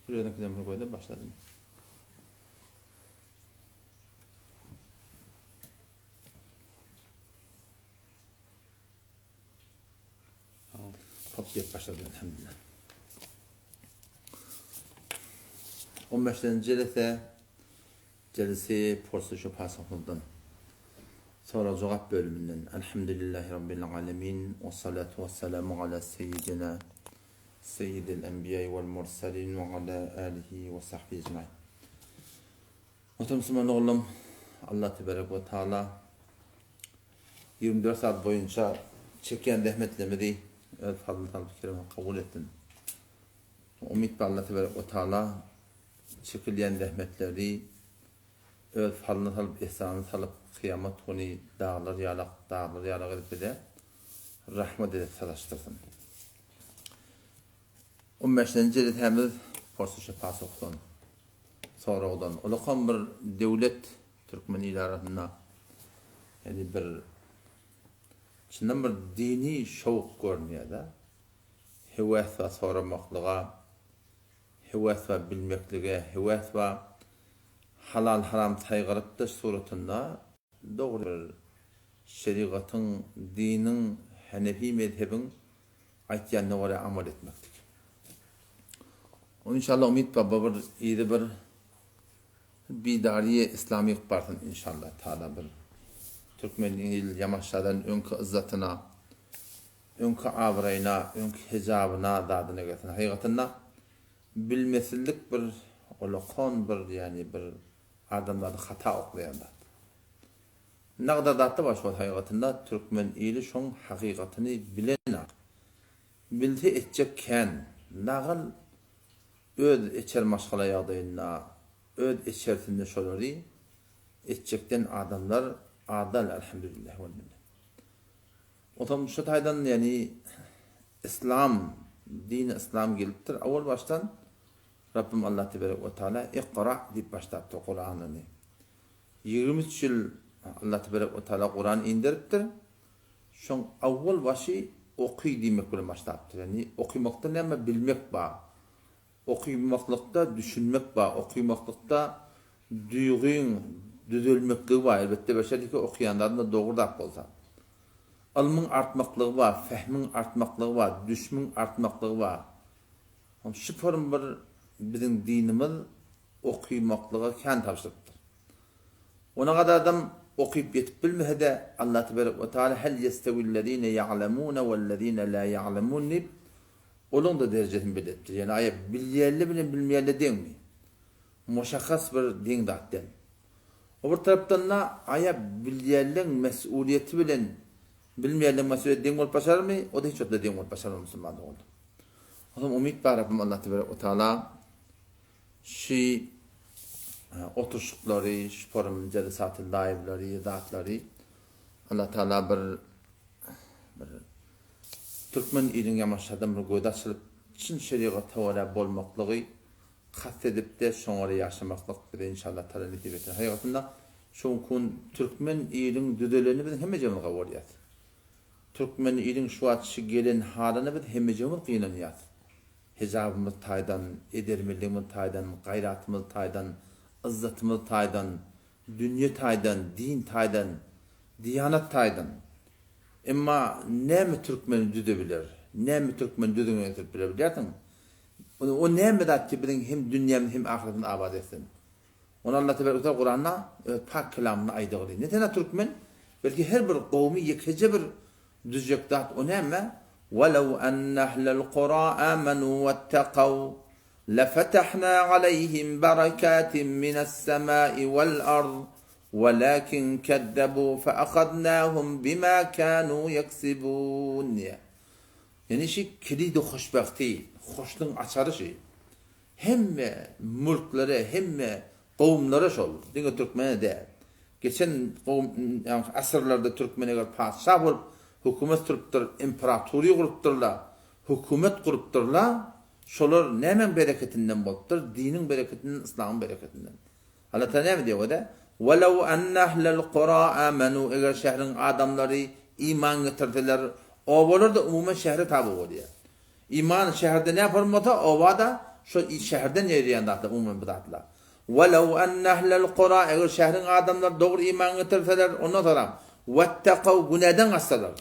Buraya kadar koydum başladım. Toplayıp başladım elhamdülillah. 15. celisi porsu şu pasaklıdan. Sonra cevap bölümünden. Elhamdülillahi Rabbil alemin. Ve salatu ve selamu ala seyyidina seyyidil enbiya vel mursalin ve ala alihi ve sahbihi ecmaîn. Muhterem oğlum, Allah tebarek ve teala 24 saat boyunca çeken rahmetlemedi. Fadıl kerime kabul ettin. Umid bi Allah tebarek ve teala çekilen rahmetleri öz halını alıp ihsanını alıp kıyamet günü dağlar yalak edip de rahmet edip salaştırsın. 15. cilt hemiz porsu şefası okudan. Sonra odan. Olakan bir devlet Türkmeniler arasında yani bir içinden bir dini şovuk görünüyor da. Heves ve soramaklığa, heves ve bilmekliğe, heves ve halal haram saygırıp da suratında doğru bir şeriatın, dinin, Hanefi mezhebin ayetlerine göre amel etmektir. Onun inşallah umid babır iyi bir bidariye İslami partin inşallah Teala bir Türkmenil yamaçlardan önkü izzatına, önkü avrayına, önkü hicabına dadına getirin. Hakikatinde bilmesillik bir olakon bir yani bir adamlarda hata okuyanlar. Ne kadar dattı başka hakikatinde Türkmen ili şun hakikatini bilene, bildi edecekken, nağıl öd içer maşgala yağdayına, öd içerisinde şoları edecekten adamlar adal elhamdülillah. Otam şu taydan yani İslam, din İslam geliptir. Avval baştan Rabbim Allah tebarek ve teala ikra deyip başlattı Kur'an'ını. 23 yıl Allah tebarek ve teala Kur'an indiriptir. Şun avval başı okuy demek bilen başlattı. Yani okuymakta ne ama bilmek ba. Okuymaklıkta düşünmek ba. Okuymaklıkta duygun düzülmekliği var. Elbette beşerdeki okuyanların da doğru da olsa. Ilmın artmaklığı var, fehmin artmaklığı var, düşmün artmaklığı var. Şu form bir bizim dinimiz okuymaklığı kendi tavsiyedir. Ona kadar adam okuyup yetip bilmeye de Allah tebarek ve teala hel yestevillezine ya'lemune vellezine la ya'lemun deyip onun da derecesini belirtir. Yani ayet bilyerli bilen bilmeyerli değil mi? Muşakkas bir din dağıttın. Öbür taraftan da ayet bilyerlin mesuliyeti bilen bilmeyenlerin mesuliyeti din olup başarır mı? O da hiç öyle din olup başarır Müslüman oldu. O zaman umid var Rabbim Allah tebarek ve teala şu oturuşukları, şu forum celisatı, live'ları, dağıtları Allah Teala bir Türkmen ilin yamaçlardan bir goyda açılıp Çin şeriatı ve bolmaklığı kastedip de sonra yaşamaklık bir inşallah Teala nasip etsin. Hayatında şu kun Türkmen ilin düdelerini biz hem cemil kavrayat. Türkmen ilin şu atşı gelen halini biz hem cemil kıyınanıyat. Hicabımız taydan, edermeliğimiz taydan, gayratımız taydan, izzatımız taydan, dünya taydan, din taydan, diyanat taydan. Ama ne mi Türkmen düdebilir? Ne mi Türkmen düdüğünü getirip bilebilirsin? O ne mi da ki bizim hem dünyamız hem ahiretimiz abad etsin? Onu Allah tebarek ve Kur'an'da pak kelamını aydığı. Neden Türkmen? Belki her bir kavmi yekece bir düzecek dağıt. O ne mi? وَلَوْ أَنَّ أَهْلَ الْقُرَىٰ آمَنُوا وَاتَّقَوْا لَفَتَحْنَا عَلَيْهِمْ بَرَكَاتٍ مِّنَ السَّمَاءِ وَالْأَرْضِ وَلَكِنْ كَذَّبُوا فَأَخَذْنَاهُمْ بِمَا كَانُوا يَكْسِبُونَ. Yani kilidi hoşbahti, hoşluğun açarı şey. Hem mülkleri hem kavimlere şol. Dinle Türkmen'e de. Geçen yani asırlarda Türkmen'e padişah olup hükümet kuruptur, imparatori kurupturlar, hükümet kurupturlar. Şolar nemen bereketinden boluptur, dinin bereketinden, İslam'ın bereketinden. Allah Teala ne diyor o da? وَلَوْ أَنَّ أَهْلَ الْقُرَىٰ آمَنُوا eğer şehrin adamları iman getirdiler, o olur da umumen şehre tabi oluyor. İman şehirde ne yapar mı da? Ova da şu şehirden yeriyen dağıtlar, umumen bu dağıtlar. وَلَوْ أَنَّ أَهْلَ الْقُرَى eğer şehrin adamlar doğru iman getirseler, ondan sonra وَاتَّقَوْا günahdan kaçsalar,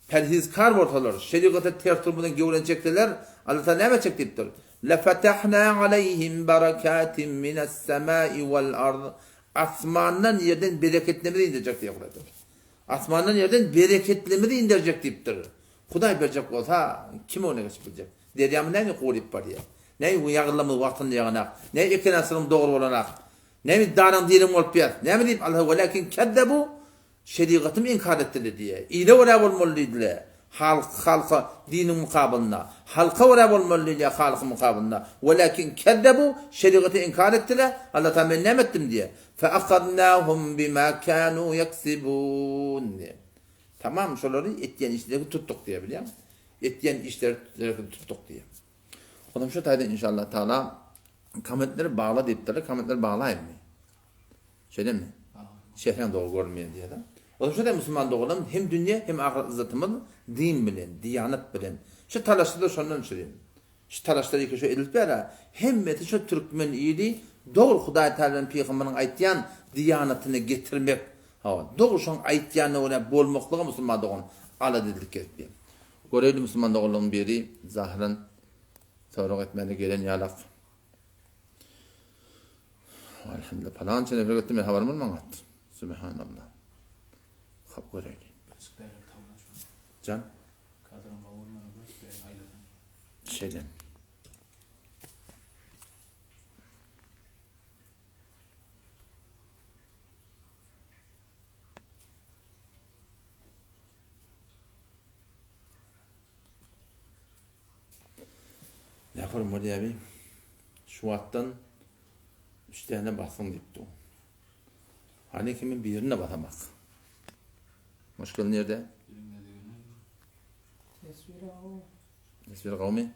perhizkar ortalar, şeriatı tertibini gevrenecekler, Allah'ta ne çektirdir? لَفَتَحْنَا عَلَيْهِمْ بَرَكَاتٍ مِنَ السَّمَاءِ وَالْأَرْضِ Asmandan yerden bereketlemede indirecek diye burada. Asmandan yerden bereketlemede indirecek deyiptir. Kuday verecek olsa kim onu geçebilecek? Deryamı ne mi koruyup var ya? Ne mi yağırlamı vaktinde yağınak? Ne mi ikinasının doğru olanak? Ne mi dağının diyelim olup yer? Ne mi deyip Allah ve lakin keddebu şeriatımı inkar ettiler diye. İle oraya olmalıydılar. Halka dinin mukabilına. Halka oraya olmalıydılar halkın mukabilına. Ve lakin keddebu şeriatı inkar ettiler. Allah Teala ne ettim diye. فَأَخَذْنَاهُمْ بِمَا كَانُوا يَكْسِبُونَ diye. Tamam şunları ettiyen işleri tuttuk diye biliyor musun? Ettiyen işleri tuttuk diye. Ondan şu tayda inşallah Teala kametleri bağla deyipleri, kametleri bağlayayım mı? Şey değil mi? Şehren doğru görmeyen diye de. Ondan şu da Müslüman doğulam hem dünya hem ahiret izzetimiz din bilen, diyanet bilen. Şu talaşları şundan söyleyeyim. Şu talaşları iki şu edilip bera hemmeti şu Türkmen iyiliği doğru Huday Teala'nın Peygamberinin aytyan diyanetini getirmek. Doğru şun aytyanı ona bolmaklığı Müslüman doğun ala dedik etmeyeyim. Göreyli Müslüman doğuların biri Zahr'ın soruq etmeni gelen yalaq. Elhamdülillah. Falan çene bir gittim haberim olmadı. Subhanallah. Hap göreyli. Can. Şeyden. Yaparım var ya abi. Şu attan üstlerine basın deyipti o. Hani kimin bir yerine basamak. Muşkul nerede? Tesvir kavmi.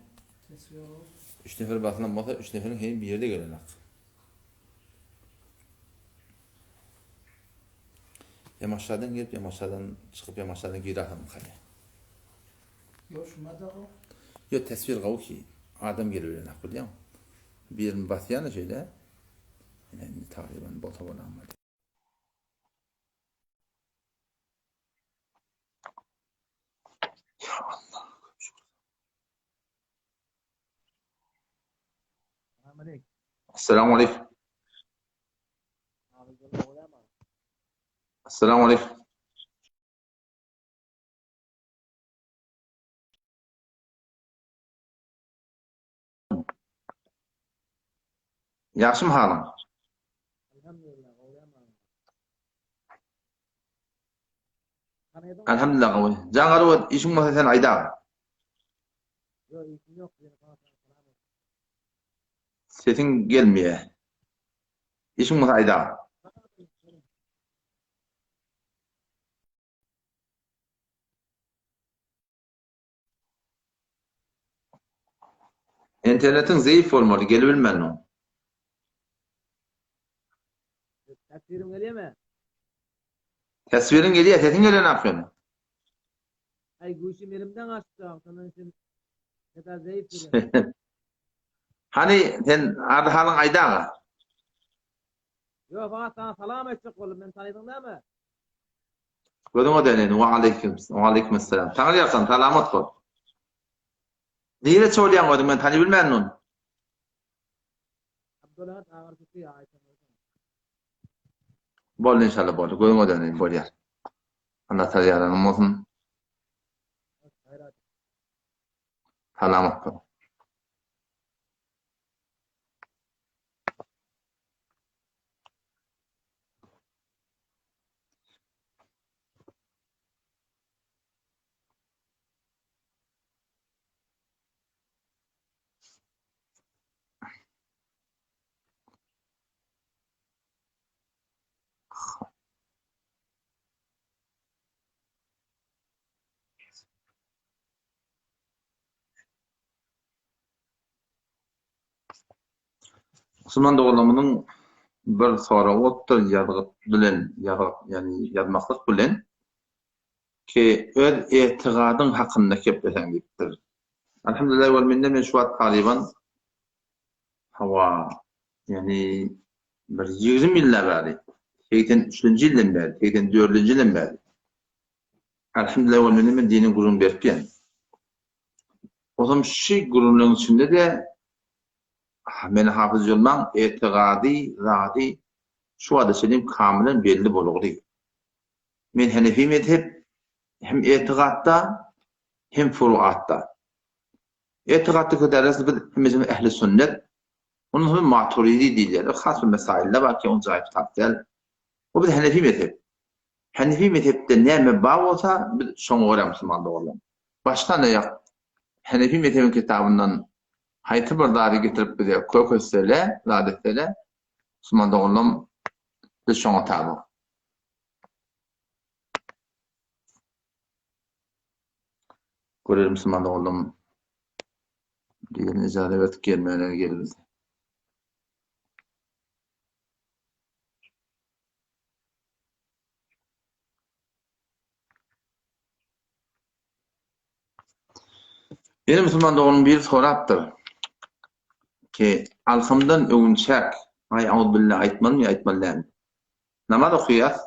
Üç nefer basılan masa, üç neferin hem bir yerde gelenek. Hem aşağıdan gelip, hem aşağıdan çıkıp, hem aşağıdan geri atalım kale. Yok şuna da o. Yok tesvir kavu ki, adam geliyor gelenek biliyor musun? Bir yerin basıyanı şöyle, yani takriben bota bana ama. Esselamu Aleyküm. Esselamu Aleyküm. Yaxşım halın? Elhamdülillah qavi. Jangarı işin masa sen ayda. Sesin gelmeye. İşin masa ayda. İnternetin zayıf olmalı, gelebilmen o. Tasvirim geliyor mu? Tasvirin geliyor, sesin geliyor ne yapıyorsun? Ay guşum elimden açtı. Onun için ne kadar zayıf duruyor. Hani sen adı halın ayda. Yok bana sana salam edecek oğlum. Ben tanıdın değil mi? Gördün o denen. Ve aleyküm selam. Tanıyorsan salamat kol. Neyle söyleyen koydun ben tanı bilmem onu. Abdullah ağır tutuyor. Ayşe. Bol inşallah bol. Gördün o denen bol yer. Allah tabi yaranım olsun. Salamat kol. Müslüman doğulamının bir sonra ottur yazıp bilen yani yazmaklık bilen ki öz etiqadın hakkında kep desen gittir. Elhamdülillah vel minne men şu at taliban Hava yani bir 20 yıllar beri, 83. yıldan beri, 84. yıldan beri. Elhamdülillah o dönemin dinin gurun berken. O zaman şu gurunun içinde de meni hafız olman etikadi, zati şu adı selim kamilen belli boluğu. Men Hanefi mezhep hem etikadda hem furuatta. Etikattaki dersi bizim ehli sünnet onun sonra maturidi değiller. Has bir mesaille var ki on zayıf takdel. O bir Hanefi mezhep. Hanefi mezhepte ne bağ olsa son öğren Müslümanlığı olan. Başka ne yok? Hanefi mezhebin kitabından haytı bir dağda getirip bize koy köstele, ladetlere Müslümanlığı olan bir son tabi. Görelim Müslümanlığı olan diyelim icade verdik gelmeyenler geliriz. Yeni Müslüman doğunun bir sorattır ki alhamdan övünçek ay auzubillah aytman mı aytmallan namaz okuyas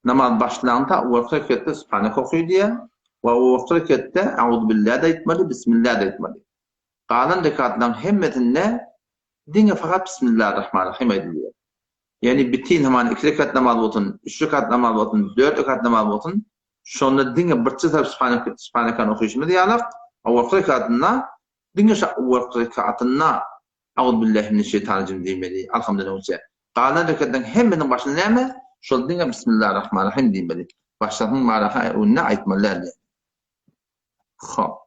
namaz başlanganda orta rekette subhanak okuyor diye ve orta rekette auzubillah da aytmalı bismillah da aytmalı kalan rekatların hemmetinde dine fakat bismillahirrahmanirrahim ediliyor. Yani bitin hemen 2 rekat namaz olsun, 3 rekat namaz olsun, 4 rekat namaz olsun şonda dine bir çizer subhanak okuyuşunu diyalak orta rekatında dinge orta rekatında Euzubillahimineşşeytanirracim demeli. Elhamdülillah. Qalan rekatdan hemmenin başında näme? Şol dinge bismillahirrahmanirrahim demeli. Başlaһın maraha önüne aytmalar. Hop.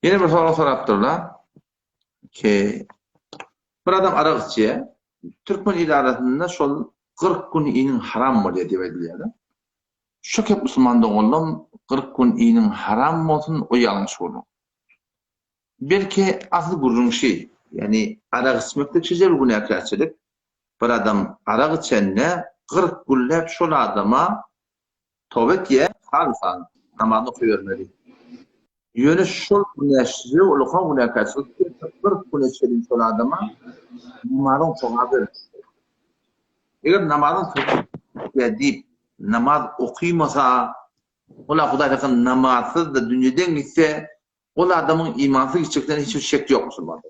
Yine bir soru soraptırlar ki bir adam araqçı Türkmen idaratında şol 40 gün inin haram bolýar diýip edilýär. Şu köp Müslümanda oğlum 40 gün inin haram bolsun o ýalňyş bolur. Belki aslı gurrun şey yani araq içmekde çizer günahkarçılık bir adam araq içende 40 günlep şol adama tövbe diye halsan namazı okuyvermeli. Yönü şol güneşli ulukan günahkarçılık bir güneşli şol adama namazın soğadır. Eğer namazın soğadır deyip namaz okuymasa ola Hudaý takın namazsız da dünyadan gitse ola adamın imansız gideceklerine hiçbir şek yok Müslüman.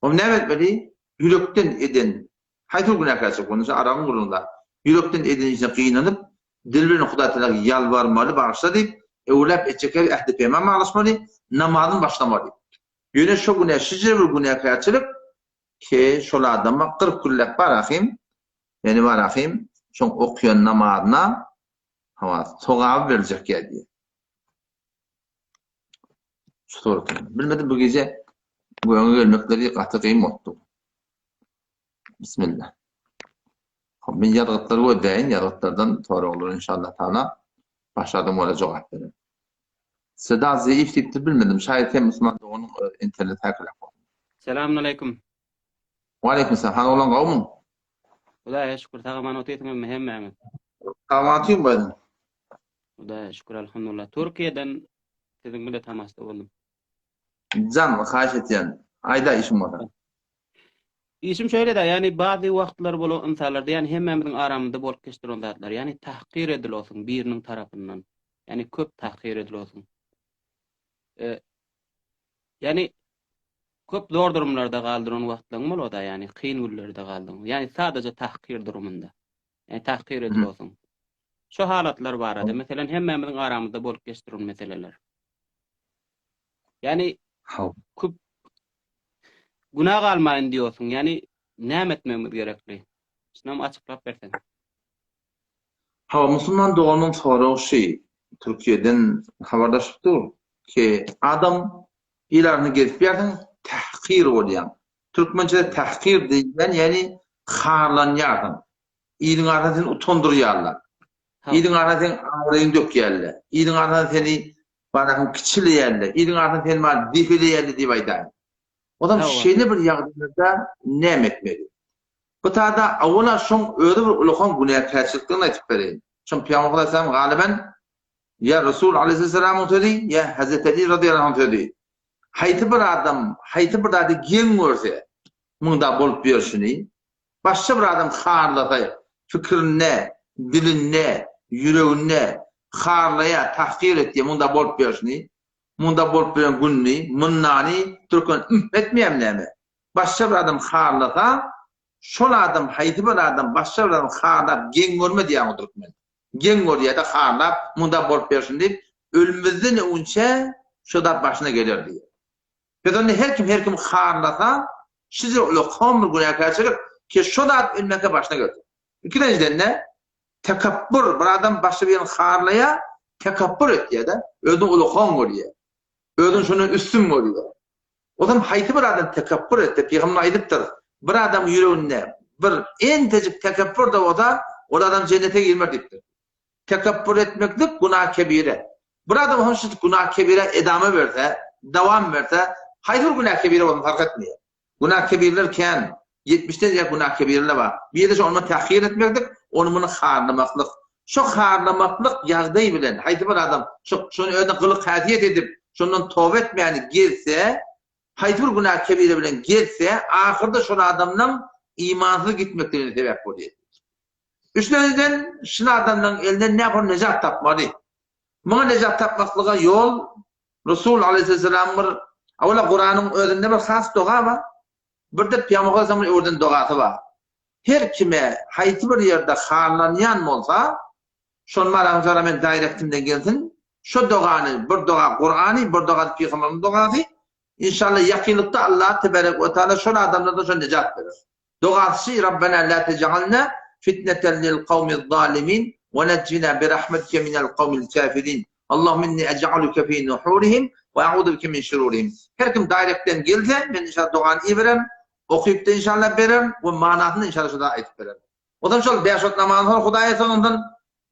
O ne etmeli? Yürekten eden hayır günahkarçılık onun için arağın kurulunda yürekten eden için kıyınlanıp dilberini Hudaý Teala yalvarmalı bağışla deyip evlep etçeker ehdi peymama alışmalı namazın başlamalı. Yöne şu günah şicre bir günahkarçılık ki şol adama 40 günlük barahim yani barahim şon okuyan namazına hava soğağı verecek geldi. Şu soru. Bilmedim bu gece bu yana gelmekleri katı kıymetli. Bismillah. Ben yargıtları ödeyin, yargıtlardan sonra olur inşallah Teala. Başladım öyle cevap verin. Seda zayıf tipti bilmedim. Şayet hem Müslüman da onun internet hakkıyla. Selamünaleyküm. Ve aleykümselam. Han olan kavmun. Hudaýa şükür tağaman otýetime mehem Mehmet. Kahvaltıyım ben. Hudaýa şükür elhamdülillah. Türkiýeden siziň bilen tamasda boldum. Can, haýyş etýän. Ayda işim var. İşim şöyle de yani bazı wagtlar bolan insanlarda yani hemmemizin aramyzda bolup geçdiren zatlar yani tahqir edilýär biriniň tarapyndan. Yani köp tahqir edilýär. Yani köp zor durumlarda galdyran wagtlaryň bolada yani kyn günlerde galdym. Yani sadece tahqir durumunda. Yani tahqir edilýär. Şu halatlar barada meselen hemmemizin aramyzda bolup geçdiren meseleler. Yani köp günah almaýyn diýorsun. Yani näme etmemiz gerekli? Şunam açyklap bersen. Ha, Müslüman doğanın sorağı şey, Türkiye'den haberdaşıptır ki adam ilerini gelip yerden tahkir olyan. Türkmence'de tahkir deyilən yani xarlan yardım. İyinin arasını utandırıyarlar. İyinin arasını ağrayın dökyerler. İyinin arasını seni Bana kiçili yerli, ilin artın telma difili yerli diye aydan. Odam Hawa. şeyli bir yağdırda ne etmeli? Bu taada avuna şun öyle bir ulukan günah karşılıklarını aytıp vereyim. Şun Peygamber Aleyhisselam galiben ya Resul Aleyhisselam dedi ya Hazreti Ali radıyallahu anh dedi. Hayti bir adam gen görse munda bolup berşini. Başka bir adam harlatay, fikrine, diline, yüreğine, harlaya, tahkir et diye munda bolup berşini. Munda bolup beren günni, munnani, Türkün etmeyem nemi. Başka bir adam harlata, şol adam, hayti bir adam, başka bir adam harlap, gen görme diye Türkmen. Gen gör ya da harlap, munda bolup berşini deyip, ölümüzden önce şu da başına gelir diye. Pedonni her kim harlata, sizi öyle kamur günah karşılık, ki şu da ölmeke başına geldi. İkinciden ne? Tekabbür. Bir adam başka bir harlaya tekabbür et ya da ödün ulukan görüyor. Ödün şunun üstün görüyor. O zaman hayti bir adam tekabbür etti. Peygamber aydıptır. Bir adam yüreğinde bir en tecik tekabbür de o adam cennete girmek deyiptir. Tekabbür etmeklik günah kebire. Bir adam hansı günah kebire edamı verse, devam verse, hayır günah kebire onu fark etmiyor. Günah kebirlerken 70'ten ya günah kebirler var. Bir de onu tahkir etmektir, onu bunu harlamaklık. Şu harlamaklık yağdayı bilen, hayti bir adam, şunu öyle kılık hadiyet edip, şundan tövbe etmeyeni girse, hayti bir günah kebire bilen girse, ahırda şu adamdan imansız gitmeklerine sebep oluyor. Üçüncüden, şu adamdan elinden ne yapar? Necat tapmalı. Buna necat tapmaklığa yol, Resul Aleyhisselam'ın, avla Kur'an'ın özünde bir khas doğa var. Bir de Peygamber Aleyhisselam'ın oradan doğası var. Her kime hayti bir yerde harlanyan olsa, şun maramızlara men direktimden gelsin, şu doğanı, bir doğa Kur'an'ı, bir doğa Peygamber'in doğası, inşallah yakınlıkta Allah tebarek ve teala şun adamlarda şun necat verir. Doğası Rabbena la tec'alna fitneten lil kavmiz zalimin ve necina bi rahmetike minel kavmil kafirin. Allahümme inni ec'aluke fi nuhurihim ve a'udhu bike min şururihim. Her kim direktten gelse, ben inşallah doğanı iyi veren, okuyup da inşallah veren ve manasını inşallah şurada aytıp veren. O zaman şöyle beşot namazını Hudaya sığındın,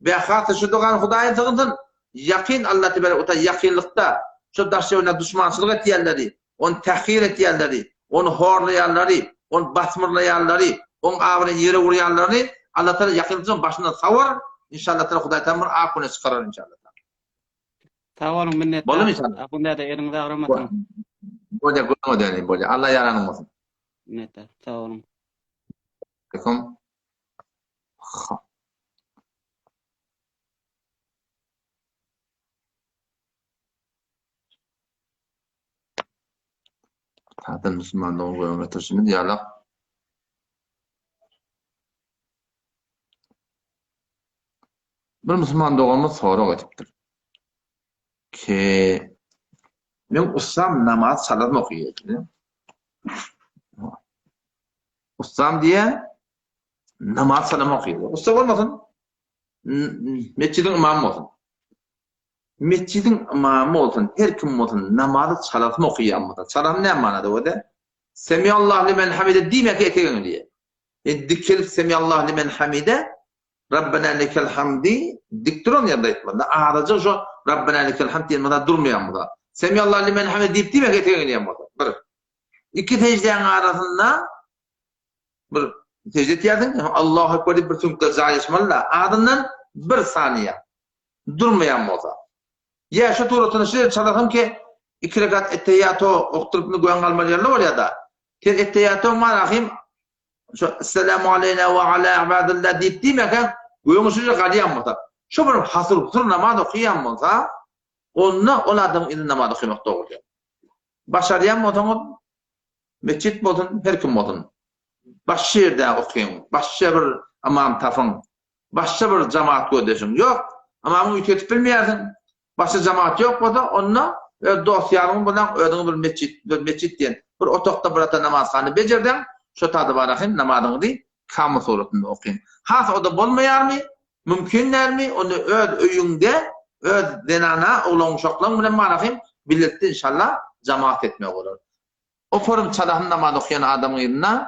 behatı şu doğanı Hudaya sığındın, yakin Allah tebarek ve teala yakınlıkta, şu daşçıvına düşmançılık et yerleri, onu tahkir et yerleri, onu horlayanları, onu batmırlayanları, onu ağabeyine yere vuruyanları, Allah teala yakınlıktan başından savur, inşallah teala Hudaya tamir akune çıkarır inşallah. Sağ olun minnet. Bolum inşallah. Bunda da yerinize ağrımasın. Bolya gurma deni bolya. Allah yaranın olsun. Minnetler. Sağ olun. Aleyküm. Tatil Müslümanlığın koyun getirsini diyalog. Bir Müslüman doğumuz sorak etipdir. Ki men ussam namaz salat okuyayım. Ussam diye namaz salat okuyayım. Ussam olmasın. Mescidin imamı olsun. Mescidin imamı olsun. Her kim olsun namazı salat okuyayım. Salat ne manada o da? Semiyallahu limen hamide demek etegen diye. Dikkel semiyallahu limen hamide Rabbena lekel hamdi diktiron yerde etmedi. Ağrıca şu Rabbena lekel hamdi yemada durmayan bu da. Semiyallahu limen hamide deyip demek etegen diye bu da. Bir. İki tecdeğin arasında bir tecde diyordun Allahu Ekber bir tüm tezayismallah ardından bir saniye durmayan bu da. Ya şu turatını şey çalalım ki iki rekat etteyato okturup koyan almalı yerler var ya da. Etteyato marahim Esselamu aleyna ve ala ibadillah deyip demek uyumuşucu qaliyan bolsa. Şu bir hasır namaz okuyan bolsa, onunla o adam ile namaz okumak doğru. Başarıyan bolsa, mescit bolsun, her kim bolsun. Başka yerde okuyun, başka bir imam tafın, başka bir cemaat gödeşin. Yok, imamı ütüyetip bilmeyersin. Başka cemaat yok bolsa, onunla dosyarın bilen ödün bir mescit diyen bir otokta bir namazhane becerden şu tadı barahim namazını kamı suratında okuyun. Has o da bolmayar mı? Mümkünler mi? Onu öz öyünde, öz denana, oğlan uşaklan bilen barahim birlikte inşallah cemaat etmek olur. O forum çadahın namaz okuyan adamın yerine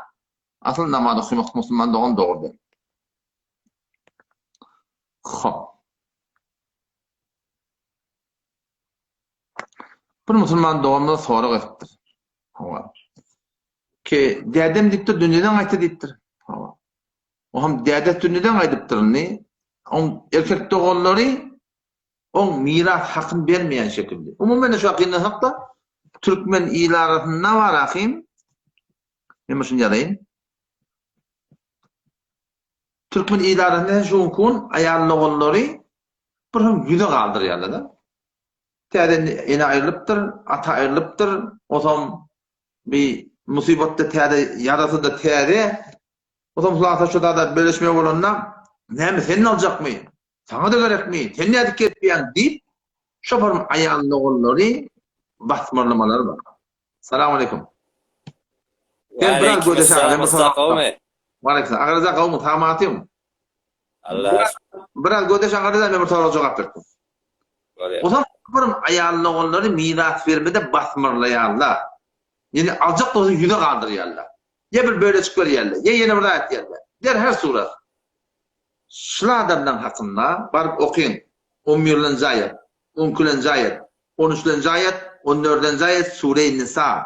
asıl namaz okumak Müslüman doğan doğrudur. Hop. Bir musulman doğumda sorak ettir. Hawa. Ki dädem dipdir dünýeden aýta dipdir. Hawa. O hem dädet dünýeden aýdypdyr ni. On erkek doğanları on miras hakkını vermeyen şekilde. Umumen şu akıyla hakta Türkmen ilarasında var akıyım. Ben şunu yazayım. Türkmen ilarasında şu kun ayarlı oğulları bir yüze kaldırıyorlar da. Tiyade yine ayrılıptır, ata ayrılıptır. O zaman bir musibette tiyade yarası da tiyade. O zaman sulata şurada da bölüşmeye olanlar ne mi senin alacak mı? Sana da gerek mi? Sen ne dikkat etmeyen deyip şoförün ayağının oğulları basmırlamalar var. Selamun aleyküm. Ben biraz gödeşen. Aleyküm. Ağırıza kavmu tamatıyım. Allah Biraz gödeşen ağırıza memur tavla cevap verdim. O zaman şoförün ayağının oğulları miras vermede basmırlayarlar. Yani alacak da olsa yüze kaldırıyorlar. Ya bir böyle çıkıyorlar. Ya yeni bir ayet yerler. Der her surat. Şula adamdan hakkında barıp okuyun. 11. ayet, 12. ayet, 13. ayet, 14. ayet Sure-i Nisa.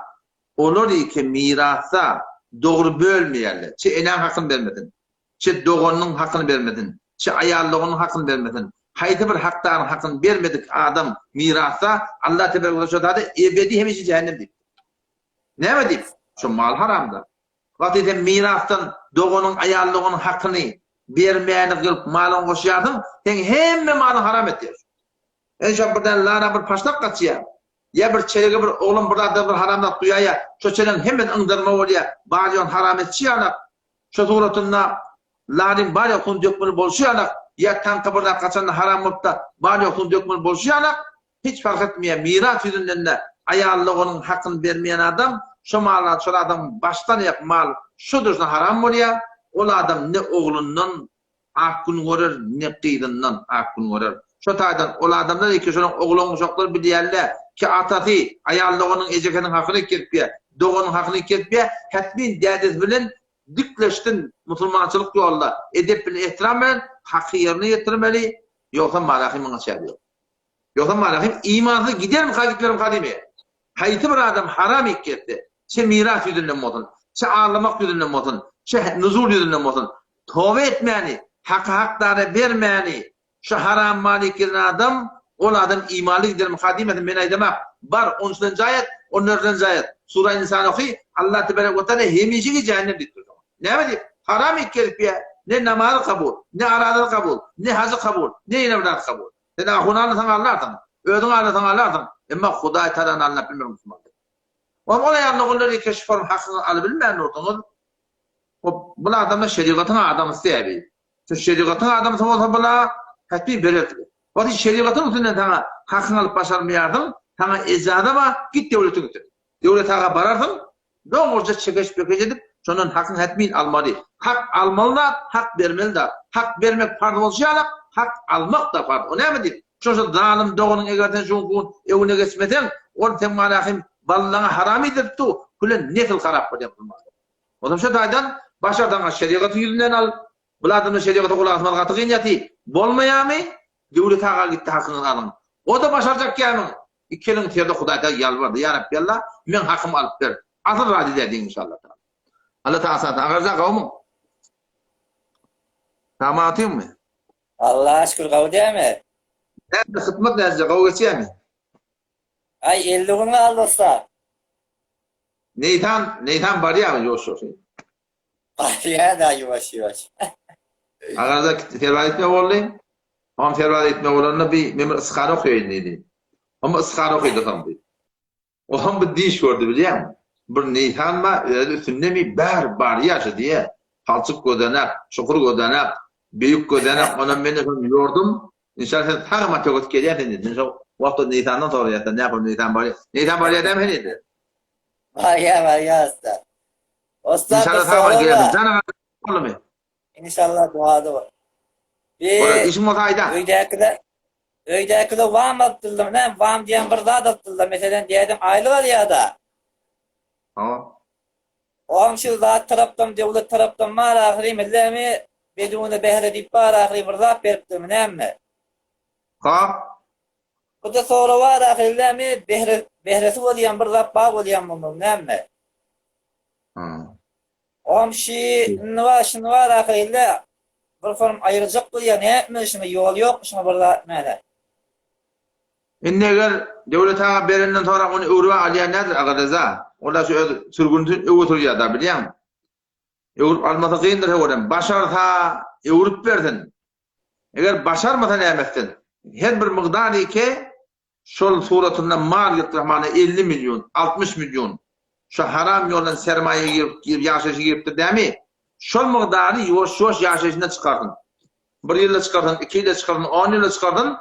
Olur ki mirasa doğru bölmeyerler. Çi enan hakkını vermedin. Çi doğanın hakkını vermedin. Çi ayarlığının hakkını vermedin. Haydi bir hakların hakkını vermedik adam mirasa Allah tebarek ve teala ebedi hemişi cehennem deyip. Ne mi deyip? Şu mal haramda. Vakti mirastan doğanın ayarlığının hakkını vermeyeni kılıp malın koşuyordun, sen hemme malın haram ediyor. Enşa buradan lana bir paşlak kaçıya, ya bir çeyrege bir oğlum burada da bir haramda duyaya, şu çeyreğin hemen ındırma oluyor, bağırıyorsun haram etçiyanak, şu suratında lanin bari okun dökmeni bolşuyanak, ya tanka burada kaçanda haram olup da bari okun dökmeni bolşuyanak, hiç fark etmiyor. Miras yüzünden de ayarlığının hakkını vermeyen adam, şu mallar, şu adam baştan yak mal, şu dursun haram oluyor. O adam ne oğlundan hakkını görür, ne kıydından hakkını görür. Şu taydan o adamlar ki şunun oğlunun uşakları bir diyerler ki atası ayarlığının ecekenin hakkını ketpiye, doğanın hakkını ketpiye, hetmin derdez bilen dikleştin musulmançılık yolda edep bilen ihtiram bilen hakkı yerine getirmeli, yoksa malakimine çağırıyor. Yoksa malakim imanı gider mi gitmerim kadimi? Hayti bir adam haram ikketti. Çe miras yüzünden modun, çe ağlamak yüzünden modun. Nuzul yüzünden olsun. Tövbe etmeyeni, hakları vermeyeni, şu haram maliklerin adam, o adam imanlı giderim, kadimetim ben aydemek. Bar 13. ayet, 14. ayet. Sura-i Nisan okuy, Allah tebarek ve teala hemicini cehennem diyor. Ne mi diyeyim? Haram ikkelpiye, ne namazı kabul, ne araları kabul, ne hacı kabul, ne inevlat kabul. Sen ahunu anlatan Allah'tan, ödün anlatan Allah'tan. Ama Huday tadan Allah bilmem Müslüman. Ama yanına onları keşform hakkını alabilmeyen ortamı. Bu adamlar şeriatın adamı isteyebilir. Şu şeriatın adamı olsa bula hatbi belirtili. Vakti şeriatın üstünden sana hakkını alıp başarmayardın, sana ecada var, git devletin üstüne. Devlete bararsın, ne olursa çekeş bökeş edip, şunun hakkını hatmin almalı. Hak almalı da, hak vermeli de. Hak vermek farz olsa hak almak da farz. O ne mi deyip? Şu zalim doğunun egerden şu gün evine geçmeden, onu temmalahim ballana haram edip tu, kulen netil harap bu yapılmalı. O zaman şu daydan başardan şeriatı yüzünden al. Buladın şeriatı kulağı asmalı katı kıynatı. Bolmaya mı? Devlet hağa gitti hakkını alın. O da başaracak yani. İkinin tiyada Hudayda yalvardı. Ya Rabbi Allah, men hakkımı alıp ver. Asıl radil edin inşallah. Allah Teala sana ağırca kavmu. Tamam atayım mı? Allah'a şükür kavu değil mi? Nerede hıtmet nezce kavu geçiyor mi? Ay 50 gün aldı usta. Neytan bari ya mı yoğuşuyor? Ya da yavaş yavaş. Ağırda ferval etme oğlu. Ama ferval etme oğlanına bir memur ıskanı okuyor neydi? Ama ıskanı okuyordu tam bir. O zaman bir diş gördü biliyor musun? Bir neytan mı? Üstünde mi? Bar yaşı diye. Halçık gödenek, şukur gödenek, büyük gödenek. Ona ben de yordum. İnşallah sen takıma çok ötü geliyorsun dedi. Vakti neytandan sonra yattı. Ne yapalım neytan bari? Neytan bari edem heneydi. Var ya usta. Usta İnşallah takıma geliyorsun. Canım oğlum mu? İnşallah duada var. İşim o sayda. Öydeki de vam attıldım. Ne? Vam diyen bir zat attıldım. Mesela diyedim aylı var ya da. Tamam. O şu zat taraftan, devlet taraftan var ahri millemi bedune behre deyip var ahri bir zat veriptim. Ne mi? Kalk. Bu da sonra var ahirde mi behresi bolýan bir zat bar bolýan bunun näme? Ha. Şunu var ahirde bir form ayıracak bolýan näme şunu yol ýok şunu bir zat näle. Indi eger devlet ağa berenden sonra onu öwrüp alýan nädir agadaza? Ola şu sürgüntün öwrüp da bilýän. Öwrüp almasa gyndyr hewden. Başarsa öwrüp berdin. Eger başarmasa nämetsin? Her bir migdar eke şol suratynda mal ýetirmany 50 milyon, 60 milyon şu haram ýoldan sermaye girip ýaşaşy giripdir dämi? Şol migdary ýoş-ýoş ýaşaşynda çykardın. 1 ýylda çykardın, 2 ýylda çykardın, 10 ýylda çykardın.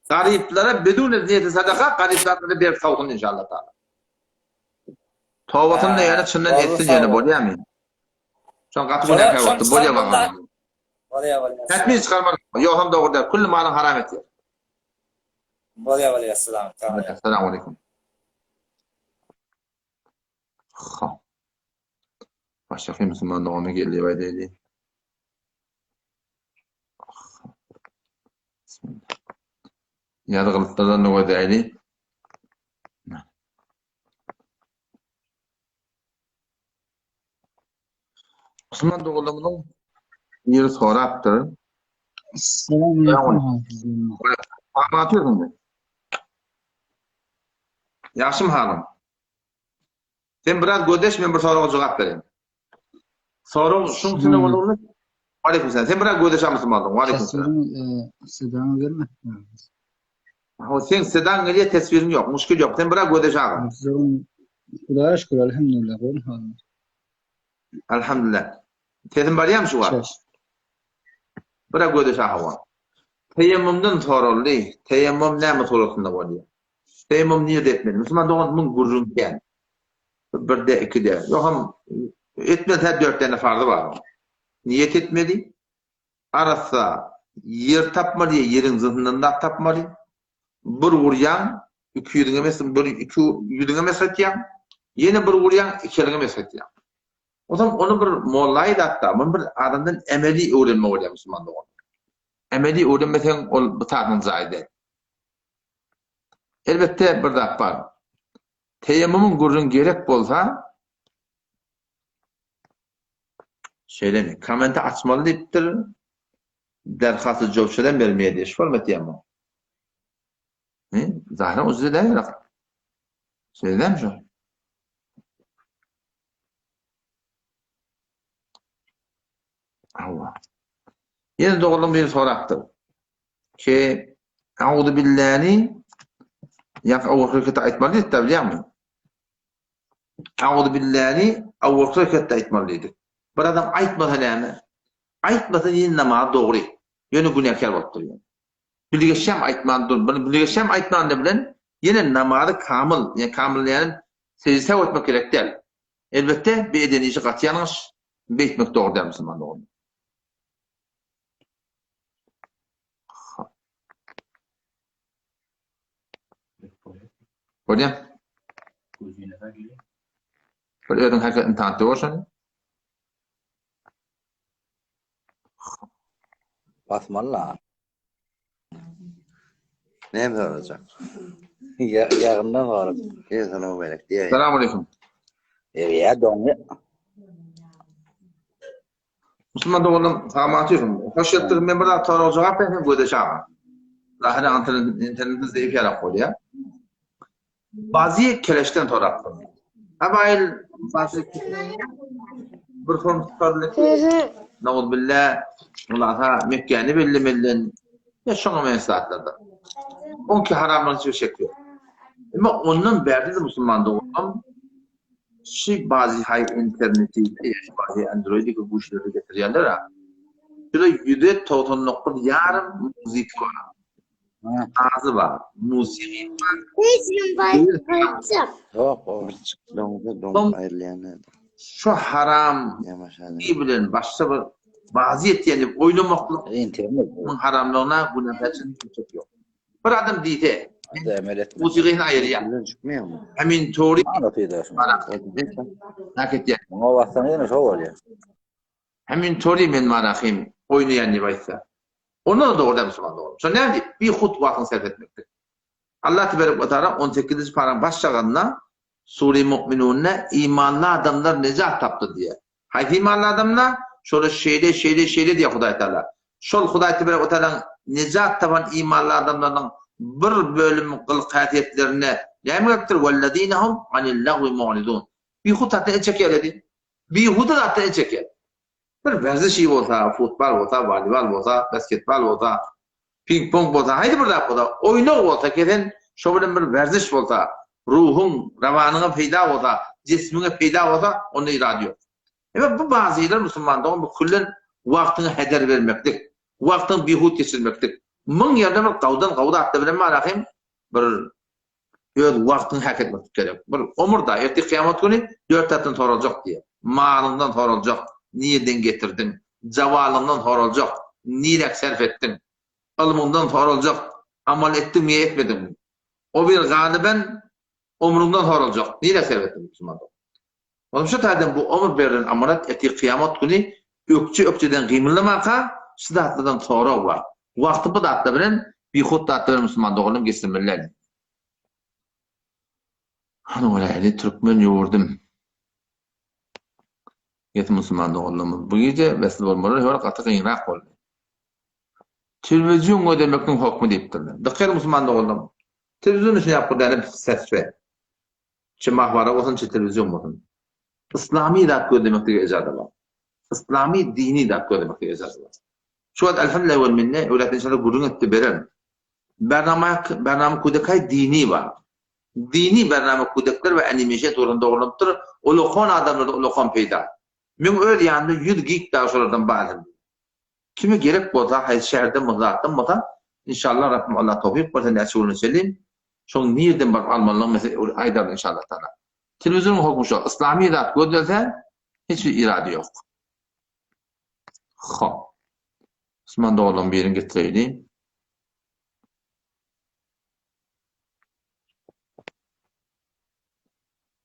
Gariplara bedun niyeti sadaka gariplara berip sawdun inşallah taala. Tawbatynda ýa-ni çyndan etsin ýa-ni bolýarmy? Şoň gaty güne käwapdy, bolýar. Bolýar. Tatmin çykarmak ýok hem dogry kullu maly haram etdi. Bolýar. Assalamu Assalamu alaykum. Başka Müslüman doğumuna geldi baydı. Yadırlıklardan ne kadar Müslüman doğumunun yeri soraptır. Selamünaleyküm. Anlatıyorsun mu? Yaşım hanım. Sen biraz gödeş, ben bir soruğa cevap vereyim. Soru şun sene olur. Aleyküm selam. Sen biraz gödeş Müslüman. Aleyküm selam. Sedanı vermek. Sen sedan geliye tesvirin yok, muşkil yok. Sen biraz gödeş ağam. Kudaya şükür elhamdülillah. Elhamdülillah. Sesin bariyam şu var. Biraz gödeş ağam. Teyemmümden soruldu. Teyemmüm ne meselesinde oluyor? Teyemmüm niye etmedi? Müslüman doğumunun gurrunken. Bir de iki de. Yok hem etmedi, her 4 tane farzı var. Niyet etmedi. Arasa yer tapmadı, yerin zıhdından tapmadı. Bir vuryan, 2 yüdüne mesretyan. Yeni bir vuryan, 2 yüdüne mesretyan. O zaman onu bir mollayı da hatta, ama bir adamdan emeli öğrenme oluyor Müslüman doğum. Emeli öğrenmesen ol bu tarafın zayide. Elbette bir de var. Teyemmümün gurrun gerek bolsa söylemi. Komente açmalı deyiptir. Derhası cevşeden vermeye diye. Şu olmadı teyemmüm. Zahiren uzun değil mi? Söyledin mi şu? Allah. Yine doğruluğun bir soraktır. Ki Euzu billahi o hareketi aytmalıydı da biliyor musun? Euzu billahi o hareketi aytmalıydı. Bir adam aytmasa näme? Aytmasa yine namaz doğru. Yönü günahkar bolupdyr. Bilgeşem aytmandy bilen yine namazı kamil, yani kamilleyen secde etmek gerek değil. Elbette bir edeni işi katyanış, beytmek doğru değil Müslüman doğru. Hocam? Böyle ödün hakikaten tanıtı olsun. Basmalı. Ne mi olacak? Yarından var. İnsanı melek diye. Selamun aleyküm. Ya donlu. Müslüman doğruluğun tamatıyım. Hoş yaptığım ben burada sonra cevap vereyim bu edeceğim. Lahana internetin zayıf yarak oluyor. Bazı keleşten toraktım. Habayil bazı bir form tutarlık. Nağul billah. Allah'a Mekke'ni belli ya şuna mensaatlarda. Onki haramdan hiçbir şey yok. Ama onun verdiği de Müslüman doğum bazı hay interneti, bazı Android'i bu işleri getiriyorlar ha. Şöyle yüzde toton nokta yarım müzik var. Ağzı var, musiki var. Yok o donlu ayrılayanlar. Şu haram iyi bilen başka bir vaziyet yani oynamaklık bunun haramlığına bu nefesin çok yok. Bir adam diyete musiki'nin ayırıya. Emin Tori Emin Tori ben manakim oynayan nivaysa. Onu da orada Müslüman doğru. Sonra ne bir hutbasını sarf etmektir. Allah tebarek ve teala 18. paran başlaganda Sure-i Mu'minun'na imanlı adamlar necat taptı diye. Haydi imanlı adamlar şöyle şeyle diye Huday Teala. Şol Huday tebarek ve teala necat tapan imanlı adamların bir bölüm kılqatiyetlerine nämedir? Vellezinehum anil lagwi mu'ridun. Bihuda da çekeledi. Bihuda da çekel. Bir verziş bolsa, futbol bolsa, voleybol bolsa, basketbol bolsa, ping pong bolsa, haydi burada bolsa, oynak bolsa, keten şo bilen bir verziş bolsa, ruhun, ravanyňa peýda bolsa, cismiňe peýda bolsa, onu irade ýok. Evet bu bazılar Müslümanlar bu küllen wagtyny heder bermekdik. Wagtyny bihut geçirmekdik. Mıň ýerde bir gawda atda bilen marahim bir öz wagtyny hak etmek gerek. Bir umurda erti kıyamet günü 4 tatdan toralacak diye. Malyňdan toralacak, niyeden getirdin? Jawalyndan toralacak, nirek sarf etdin? Ilmyňdan toralacak, amal etdin mi etmedin? O bir galiben umrundan toralacak, nirek sarf etdin Müslümanlar. Onuň şu taýdan bu umur berilen amarat etdi kıyamet günü ökçeden gymylamaqa şidatlardan torak var. Wagty bu datda bilen bihut datda Müslüman dogalym geçirmeler. Hany walaýly türkmen ýurdum. Ýeti Müslüman dogalym bu gece besli bolmaly hör gaty gynrak boldy. Telewizyon ödemekden hokmy diýipdirler. Dikkat Müslüman dogalym. Telewizyon işini ýapdylar sesle. Çemahwara bolsun telewizyon bolsun. İslami dat ödemekde ejada var. İslami dini dat ödemekde ejada var. Şu an elhamdülillah ve minne öğretin inşallah gurun etti beren. Bername kudekay dini var. Dini bername kudekler ve animeşet oranda olunuptur. Olukon adamlarda olukon peyda. Men öyle yanında 100 gig daha sonradan bağlı. Kimi gerek bolsa hay şehirde mızattan bolsa inşallah Rabbim Allah tawfik versin näçe söyleyeyim. Şoň nirden bar almanlyk mesela aýdar inşallah taala. Telewizyon hukmuşa İslami dat gödelse hiç irade yok. Hop. Müslüman dogalym birini getireydi.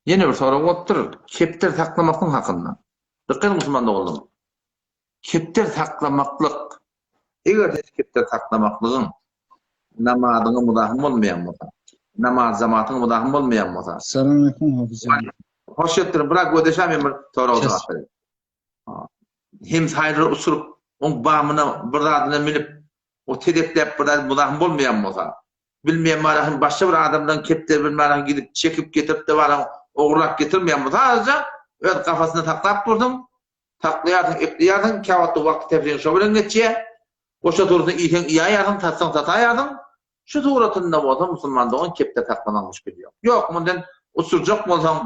Yine bir soru ottur. Kepter saklamakın hakında. Dikkat Müslüman dogalym. Kepter saklamaklyk. Eger kepter saklamaklygyn namazyňa mudahym bolmaýan bolsa, namaz jamatyňa mudahym bolmaýan bolsa. Assalamu alaikum hafızam. Hoş etdirin, birak ödeşem bir soru jogap bereyim. Hem saýry usurup on bamyna bir zadyna minip o tedeklep bir zat mudahym bolmaýan bolsa, bilmeýän marahym başga bir adamdan kepter bir marahym gidip çekip getirip de baran ogurlap getirmeýän bolsa, aja öz kafasyna taklap durdum. Taklaýardyň, epleýärdiň, kawatdy wagt tefriň şo bilen geçýär. Oşa durdy ýeňi ýaýardyň, tatsaň tataýardyň. Şu suratynda bolsa musulmandygyň kepde taklanan müşkil ýok. Ýok, mundan usurjak bolsaň,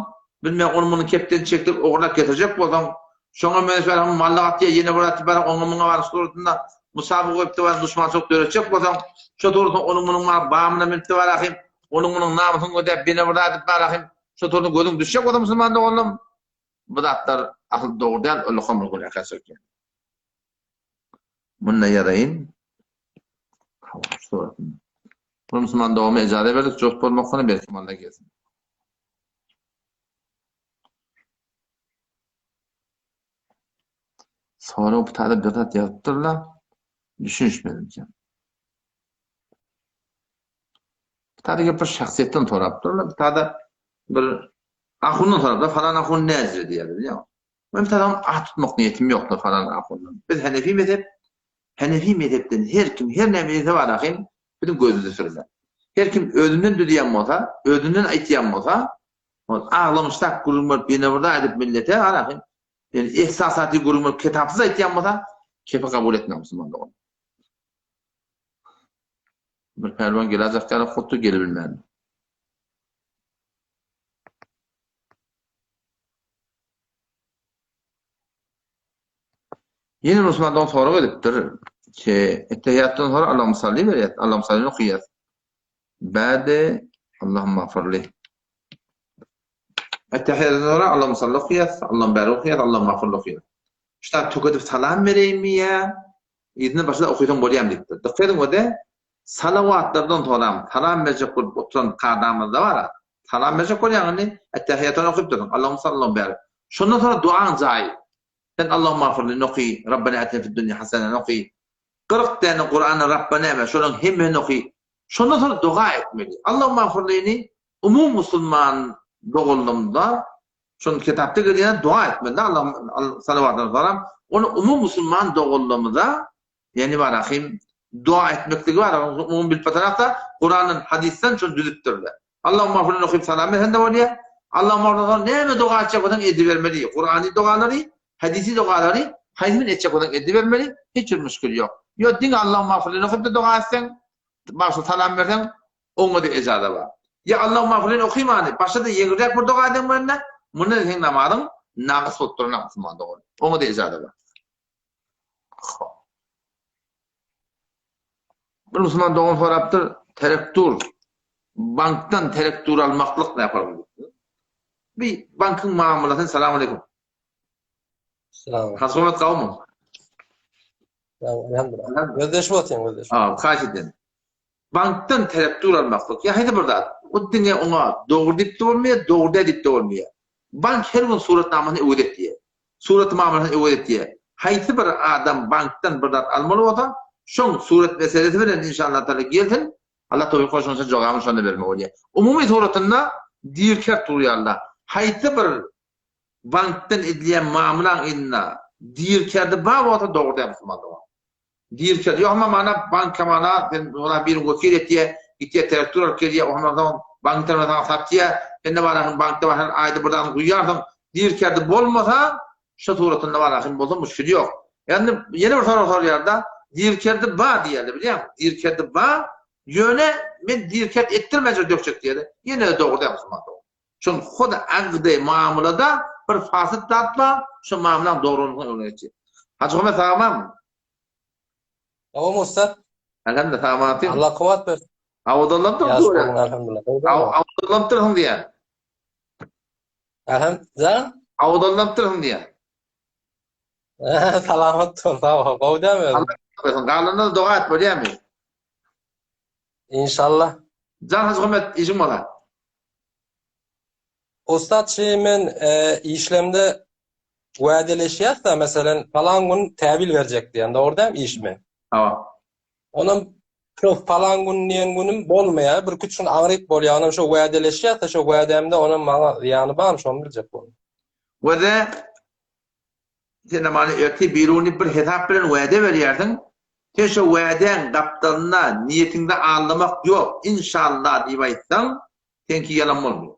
bilmeýän onu muny kepden çekip ogurlap getirjek bolsaň, şoňa meselem mallagatya ýene bir bar oňa muňa bar suratynda musabaga goýup da düşman çok dörecek bolsaň, şu durdy onu munyň bamyna minip de barahym, onu munyň namasyny ödep bine bir adyp barahym, şu durdy gözüň düşecek bolsa musulmanda boldum. Bu zatlar ahly dogry däl, Allah'a hamd goýar sökýän. Munna ýaraýyn. Bu Müslüman dogamy ejade berdik, jok bolmakdyny belki manda gelsin. Sonra bu taýda bir zat ýazypdyrlar. Düşünýmedimken. Bu taýda bir şahsiýetden sorapdyrlar. Bu taýda bir ahundan sorapdyr, falan ahun näzir diýerler, ýa. Men taýda at tutmak niýetim ýokdur falan ahundan. Biz Hanefi mezhepden her kim her näme bar ahim bütün gözüde sürler. Her kim özünden düdüyen bolsa, özünden aýtýan bolsa, o aglamyşdak gurulmak bine burada edip millete arahim. Yani ihsasaty gurulmak kitapsız aýtýan bolsa, kepe kabul etmem Müslümanlar. Bir perwan gelecek taraf huttu gelip bilmän. Yine Müslümandan sonra edipdir ki ettehiyyattan sonra Allahümme salli ve yet. Allahümme salli okuyat. Bade Allahümme afirli. Ettehiyyattan sonra Allahümme salli okuyat. Allahümme bari okuyat. Allahümme afirli okuyat. İşte tüketip salam vereyim mi ya? İzine başında okuyatan bolýam dipdir. Dikkatin o da salavatlardan sonra salam verecek bolup oturan kadamız da var. Salam verecek bolýany ettehiyyattan okuyup durun. Allahümme salli bari. Şondan sonra duan zayi. Sen Allahümme afirli nuqi, Rabbena atina fid dunya hasana nuqi. 40 tane Kur'an'ı Rabbena ve şonun hemme nuqi. Şondan sonra dua etmeli. Allahümme afirleyni umum Müslüman doğullumda şunun kitapta gelen dua etmeli. Allah salavatını soram. Onu umum Müslüman doğullumda yani var ahim dua etmeklik var. Umum bil patanakta Kur'an'ın hadisten şunu düzüttürler. Allahümme afirleyni okuyup salam eden de var ya. Allahümme afirleyni neyme dua edecek olan edi vermeli. Kur'an'ı duaları, hadisi duaları haymin edecek olan edi vermeli. Hiç bir müşkül yok. Yok din Allahümme afirleyni okuyup da dua etsen başta salam versen onu da ecada var. Ya Allahümme afirleyni okuyayım hani. Başta da yengircek bir dua edin bana. Bunu da sen namadın. Nağız otturuna Müslüman doğru. Onu da ecada var. Bir Müslüman doğum soraptır. Terektur. Banktan terektur almaklık ne yapalım? Bir bankın muamelatın selamun aleyküm. Selam. Hasromet kavmum. Elhamdülillah. Gözleşme atayım gözleşme. Kaç edin. Banktan terektur almaklık. Ya haydi burada. O dünya ona doğru dip de olmuyor, doğru da dip de olmuyor. Bank her gün suretnamasını ödet diye. Suret muamelatını ödet diye. Haydi bir adam banktan buradan almalı olsa şun suret meselesi veren inşallah Teala gelsin. Allah tawfiq koşunsa jogamı şonu verme oluyor. Umumi suretinde dirker turuyarlar. Haydi bir banktan edilen muamelan inna dirkerde bağlı doğru da Müslümanlar. Dirker yok ama mana banka mana ben ona bir vakil ettiye gittiye terektör keliye onlardan banktan sattıya ben de var bankta var ayda buradan duyardım. Dirkerde bolmasa şu suretinde var ahim bozulmuş müşkil yok. Yani yeni bir soru yerde dirkerde ba diyelim biliyor musun? Dirkerde ba yöne men dirket ettirmece dökecek diye. Yine de doğru da Müslümanlar. Çünkü Huda agde muamelada bir fasit tatma şu muamelen doğruluğunu öğretecek. Hacı Ahmet tamam. Tamam usta. Elhamdülillah tamam. Allah kuvvet versin. Avudallamdır doğru. Elhamdülillah. Avudallamdır diye. Elhamdülillah. Avudallamdır diye. Selamet ol. Tamam. Kovda mı? Galında dua et böyle mi? İnşallah. Can Hacı Ahmet işim ola. Ustad şeyimin işlemde vadeleşiyat da mesela falan gün tevil verecek diyen de orada mı iş mi? Tamam. Onun şu falan gün niyen günüm bolmaya bir küçük ağrıyıp bolya onun şu vadeleşiyat da şu vademde onun bana yanı var mı onu bilecek bunu. Ve de sen ama erti biruni bir hesap bilen vade veriyordun. Sen şu vaden kaptanına niyetinde anlamak yok. İnşallah diye aytsan sen ki yalan olmuyor.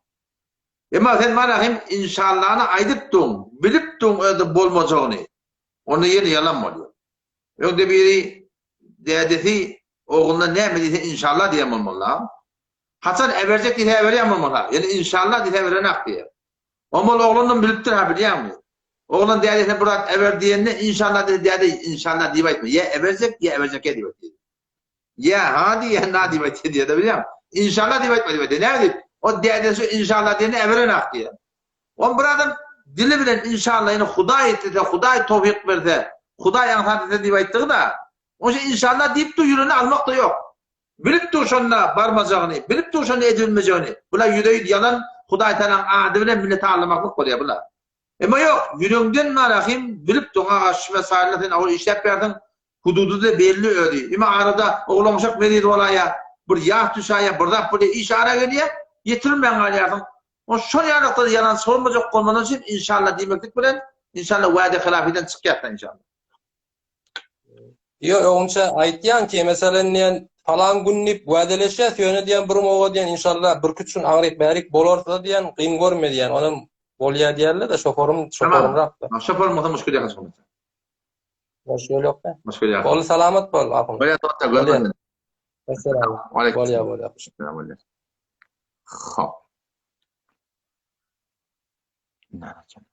Ama sen bana hem inşallah'ını aydıptun, biliptun öyle bolmayacağını. Onu yeni yalan oluyor. Öyle biri dedesi oğluna ne mediyse inşallah diyemem Allah. Hasan everecek diye veremem Allah. Yani inşallah diye verenak diye. Ama oğlunun biliptir ha biliyor musun? Oğlun dedesine bırak ever diyenine inşallah dedi inşallah diye aytma. Ya everecek ya everecek diye. Ya hadi ya na diye de biliyor musun? İnşallah diye aytma diye. Ne diyeyim? O dedesi inşallah diyene everenak diye. O buradan dili bilen inşallah yani Huday etti de Huday tevfik verdi. Huday yanhat etti diye ayttığı da o şey inşallah deyip de yürüne almak da yok. Bilip de şonda barmacağını, bilip de şonda edilmeyeceğini. Bula yüreği yalan Huday talan adı bilen millete anlamaklık oluyor bula. Ama yok, yüreğinden narahim bilip de ona mesailetin o işlep verdin hududu da belli ödü. Ama arada oğlanmışak verir olaya bir yah düşaya burada böyle işare geliyor. Yetirmeyen alıyordum. O son yanıkları yalan sormayacak olmanın için inşallah demektik bilen inşallah vade hilafiden çıkacaktı inşallah. Yok onca aytyan ki mesela niyen falan günlük vadeleşiyat yönü diyen bir moğu diyen inşallah bir küçük ağrıyıp berik bolorsa diyen kıyım görme diyen onun bolya diyerler de şoförüm raktı. Şoförüm olsa müşkül yakın. Müşkül yok be. Müşkül yakın. Bol selamet bol. Akın. Böyle tutacak görmedin. Mesela. Bolya. Selam. Hop. Ne yapacağım?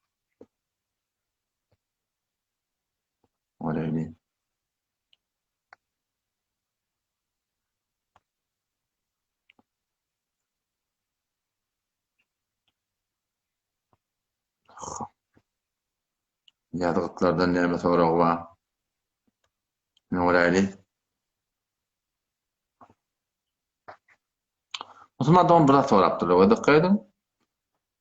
Öyle. Yadıklardan neyme sorağı var? Ne olaydı? Osman da biraz soraptır. O dikkat edin.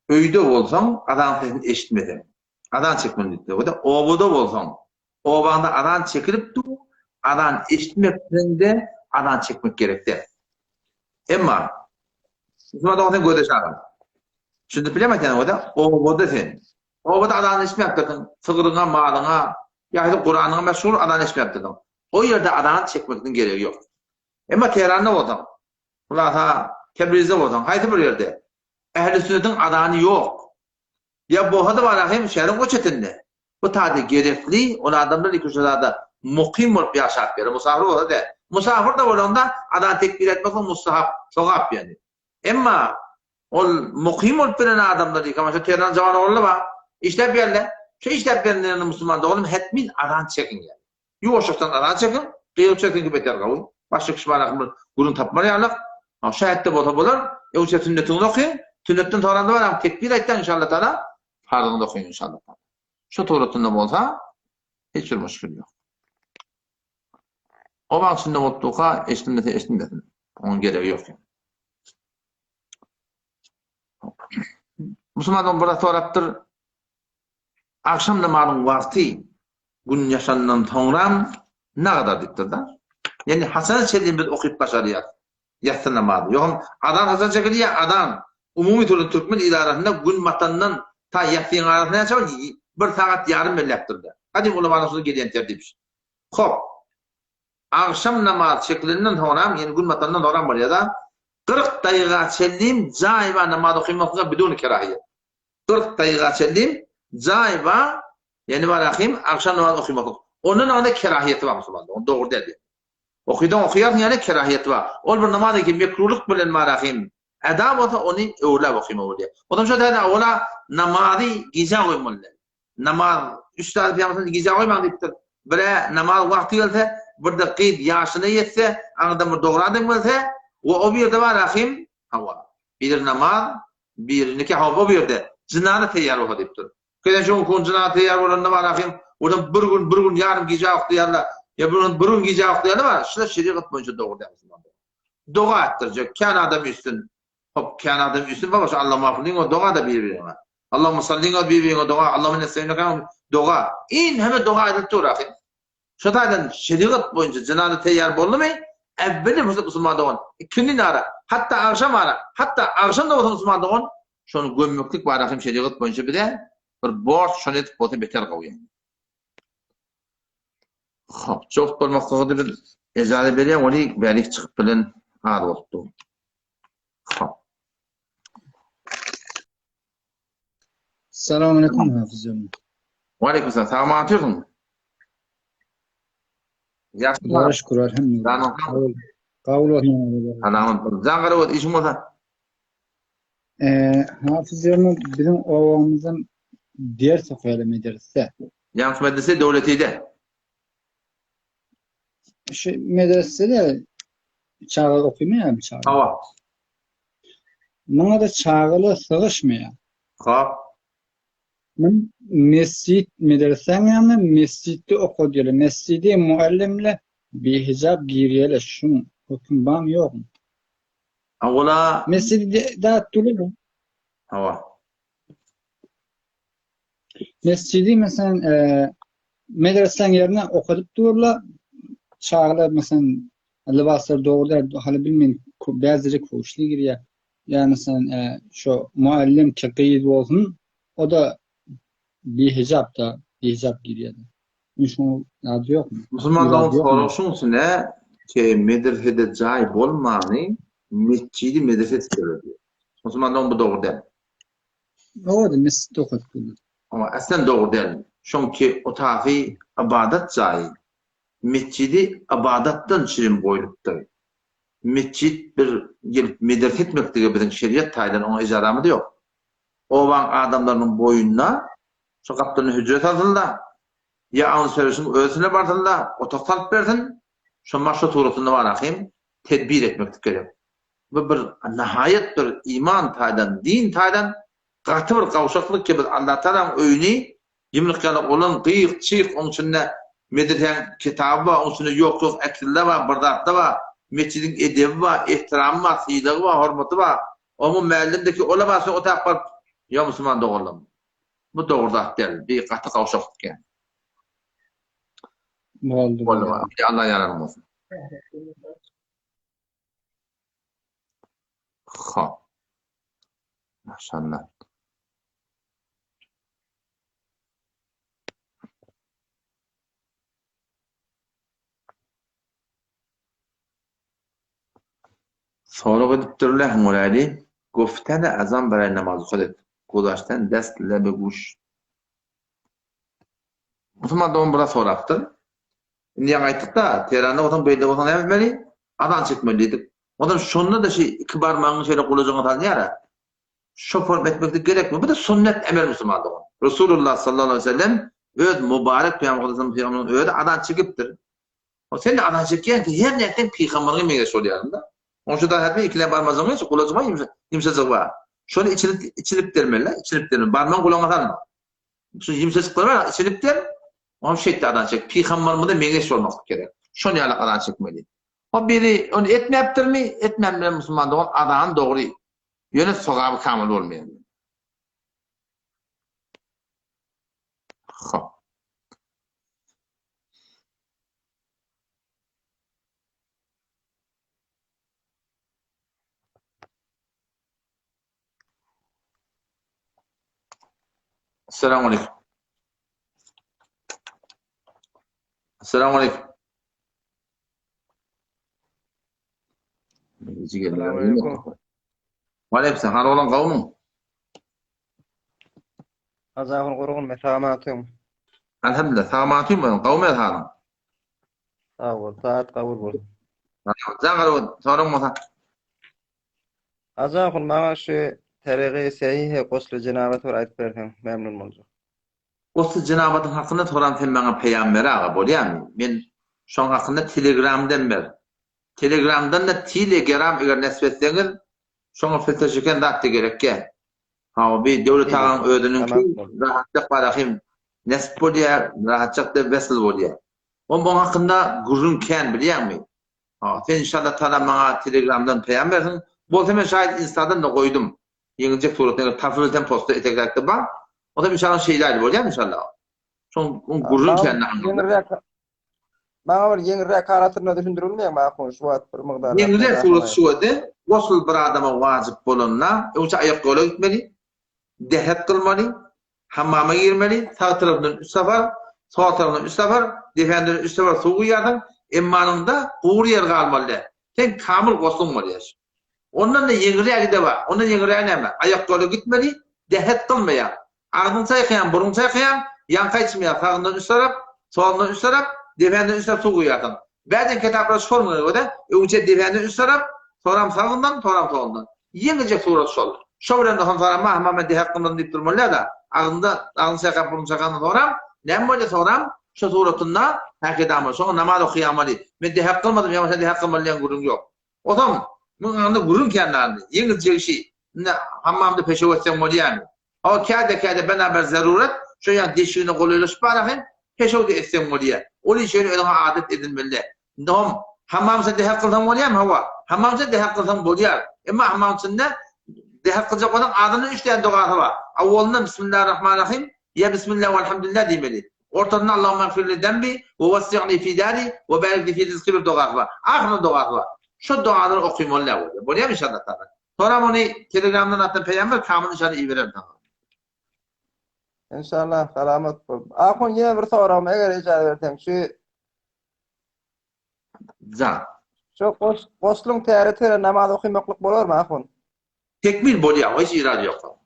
Öyde olsam adam sesini eşitmedin. Adam çekmeni dedi. O da obuda olsam. Obanda adam çekilip dur. Adam eşitmekten de adam çekmek gerekti. Emma Müslüman doğan göde şaran. Şimdi bilemeden o da o da sen. O da adan ismi yaptırdın. Sığırına, malına, ya Kur'an'ına meşhur adan ismi yaptırdın. O yerde adan çekmekten gereği yok. Ama Tehran'da oldun. Ulan Tebriz'de oldun. Haydi bir yerde. Ehl-i sünnetin adanı yok. Ya bu hada var hem şehrin koçetinde. Bu tadı gerekli. O adamlar iki şurada mukim olup yaşayıp verir. Musafir olur da. Musafir da olanda adan tekbir etmek o mustahap. Sogap yani. Ama o mukim olup veren adamlar değil. Ama şu Tehran zamanı oldu var. İşte böyle. Şu işte berenlerini Müslüman da oğlum hetmin adan çekin yani. Yuvaşıktan adan çekin. Kıyıl çekin gibi beter kavun. Başka kişi bana gurun tapmayalık. Şahette bota bular. Yoksa sünnetini okuyun. Sünnetten toranda var ama tekbir etten inşallah Teala farzını okuyun inşallah. Şu tuğratında bolsa hiç bir müşkül yok. O ban sünnet mutluqa estimdesin. Onun gereği yok. Müslümandan burada sorattır. Akşam namazının vakti gün yaşandan sonra ne kadar diktir da? Yani Hasan Selim bir okuyup başarıyat. Yatsı namazı. Yok adam Hasan çekili ya adam. Umumi Türkmen idaresinde gün matandan ta yatsının arasında yaşamak bir saat yarım belirttirdi. Kadim ulamanın sözü gelen tertipmiş. Hop. Akşam namaz şeklinden sonra yani gün matandan sonra var ya da 40 dakika çellim caiba namaz okumakla bidun kerahiyet. 40 dakika çellim caiba yani var akşam namaz okumak. Onun anda kerahiyeti var Müslümanda. O doğru değil. Okuyar yani kerahiyeti var. Ol bir namazı ki mekruhluk bilen marahim. Adam olsa onun öyle bakayım oluyor. O da şöyle ola namazı giza koymalı. Namaz üstad peygamberin giza koymalı diptir. Bre namaz vakti gelse bir dakika yaşına yetse anında bir doğru adam gelse o bir de var rahim hava. Bir namaz bir nikah o bir de zinana teyar o diptir. Köyden şu kun zinana teyar olan var rahim. Oradan bir gün yarım giza vakti yarla ya bir gün giza vakti yarla var. Şuna şeriat boyunca doğru değil. Dua ettirecek. Kan adam üstün. Hop kan adam üstün baba Allah mahfudin o dua da birbirine. Allahümme sallin birbirine dua. Allahümme neseyine dua. İn hemen dua edip dur akı. Şatadan şeriat boyunca cenazı teyyar bollu mu? Evveli Müslüman doğan. İkinin ara. Hatta akşam ara. Hatta akşam da Müslüman doğan. Şunu gömmüklük var akım şeriat boyunca bir de bir borç şunu etip botu beter koyuyor. Hop çok olmakta bir ecale vereyim. Onu belik çıkıp bilen ağır oldu. Hop. Selamünaleyküm Hafız Canım. Aleykümselam. Sağ atıyorsun mu? Yaxşı. Allah'a şükür elhamdülillah. Kavul olsun. Anamın. Zangara ot işim olsa. Hafız Canım bizim ovamızın diğer sefere medrese. Yanlış medrese devletiydi. Şu medresede çağrı okumuyor mu çağrı? Hava. Bana da çağrılı sığışmıyor. Hop. Mescid medresen yanında mescitte oku diyor. Mescidi muallimle bir hicab giyriyle şun hüküm ban yok mu? Ola. Mescidi de tutulur. Hava. Mescidi mesela medresen yerine okudup dururlar. Çağrılar mesela libaslar doğrular hala bilmeyin bazıları koşulu giriyor. Yani sen şu muallim çekiyid olsun o da bir hicap giriyor. Şunu adı yok mu? Müslümanların soruşun üstüne ki medresede cay bolmani mescidi medrese tutuyor. Müslümanların bu doğru değil. O da mescitte okudu. Ama aslında doğru değil. Çünkü o tarafı ibadet cayı. Mescidi ibadetten şirin koyuluptur. Mescid bir gelip medrese etmekte bizim şeriat taydan ona icaramı da yok. O van adamların boyunna şu kaptanın hücret altında ya an servisin özüne bartında otak salıp versin şu maşru tuğrasında var akım tedbir etmek gerek. Ve bir nihayet bir iman taydan, din taydan katı bir kavşaklık ki biz Allah Teala'nın öyünü yimlik yana olan kıyık çiğik onun içinde medresen kitabı var, onun içinde yok eksilde var, bardakta var, mescidin edebi var, ihtiramı var, sıylığı var, hürmeti var. Ama müellimdeki olamazsa o takvar ya Müslüman doğrulum. Bu doğru da değil. Bir katı kavşaklık yani. Oldu. Allah yararım olsun. Hop. Maşallah. Sonra gidipdirler muradi. Goftana azan baray namazı kılıp. Kulaştan destile bir guş. Musulman doğum bura soraptır. Niye ayttık da Teheran'da otan belli otan ne bilmeli? Adan çekmeliydik. Odan şonuna da iki barmağını şöyle kulacağını tal niyara. Şoför etmekte gerek mi? Bu da sünnet emel Müslüman doğum. Resulullah sallallahu aleyhi ve sellem öd mübarek Peygamber'in öde adan çıkıptır. O sen de adan çekken ki her netten Peygamber'in meyve soruyor da. Onun şu da hadi ikile barmağını kulacağını yimsizlik var. Şöyle içilip dermeler, içilip dermeler. Barmağın kulağına atalım. Şu yimsizlikler var, içilip der. Onun şeyde adan çek. Peygamber'in de meyve sormak gerek. Şunu yalak adan çekmeli. O biri onu etmeyiptir mi? Etmemle Müslüman doğum adan doğru. Yönet sogabı kamil olmayan. Hop. Selamun aleyküm. Selamun aleyküm. Selamünaleyküm. Aleyküm. Har olan kavmun. Azahın qurğun mesamatım. Elhamdülillah. Sağmatıyım ben. Kavmi ethanım. Sağ ol. Saat kabul bolsun. Zağır sorun mu? Azahın bana şu teregi sahih qoslu cenabet var aytып bersen memnun bolacak. Osu Cenab-ı hakkında soran sen bana peygamber ağa bolýarmy? Men şoň hakkında Telegram'dan ber. Telegram'dan da Telegram eger nesbetseňiz, şoňa filtrejeken dat gerekke. Ha bir döwlet ağam ödünün rahatlyk barahim nesb bolýar, rahatçyk da vesel bolýar. Onun hakkında gurrunken bilýärmi? Ha sen inşallah taala bana Telegram'dan peygambersin. Bolsa men şahit Instagram'dan da koydum. Yeňiljek suratda tafsilden posta eteklerdi ba. O da inşallah şeyler bolýar inşallah. Şoň gurrunken Bana bir yeňirräk karatyna düşündirilmeýär mi akon şu wagt bir mygdar. Yeňiljek surat şu edi. Gosul bir adama wajyp bolanna, öňçe aýak gola gitmeli. Dehet kılmalı, hammama girmeli, sağ tarafından 3 sefer, sol tarafından 3 sefer, defenden 3 sefer soğuk yardan, emmanında uğur yer kalmalı. Sen kamil goslun var yaş. Ondan da yeňirrägi de var. Ondan yeňirrägi näme? Aýak gola gitmeli, dehet kılmaýar. Ağzyn saýkaýan, burun saýkaýan, ýanka içmeýär, sağından 3 taraf, solundan 3 taraf, defenden 3 taraf soğuk yardan. Bäzen kitaplar sormaýar öňçe, öňçe defenden 3 taraf, soram sağından, soram solundan. Yeňiljek surat şol. Şoňdan da hanzara mahmama de hakkyndan diýip durmalar da, ağzyn saýkap burun saýkandan soram, näme bolýa soram, şu suratynda hakydama, şoň namaz okuyamaly. Men de hak kılmadım, ýa-da de hak kılmalyň gurun ýok. Odam, men anda gurun kenardy. Yeňiljek şey, hammamda peşe etsen bolýarmy? O käde beraber zaruret, şu ýa deşigini goýulyş barahyn, peşe etsen bolýar. Ol işe öňe adat edilmeli. Dom, hammamda de hak kılsam bolýarmy? Hawa. Hammamda de hak kılsam bolýar. Emma hammamda de hak kılacak olan adyny 3 tane duası var. Awwalyna Bismillahirrahmanirrahim, ya Bismillah velhamdülillah diýmeli. Ortadan Allahümme gfirli dembi ve vessi'ni fi dari ve barik li fi rizqi bir duası var. Ahir duası var. Şu duaları okuýmalar bolýar. Bolýarmy inşallah taala. Sonra onu Telegram'dan atın peygamber kamil inşallah iyi verir taala. İnşallah selamet bol. Akon ýene bir soram eger icazet berseň şu goslun täretere namaz okuýmaklyk bolarmy akon? Tekmil bolýar, hiç irade ýok.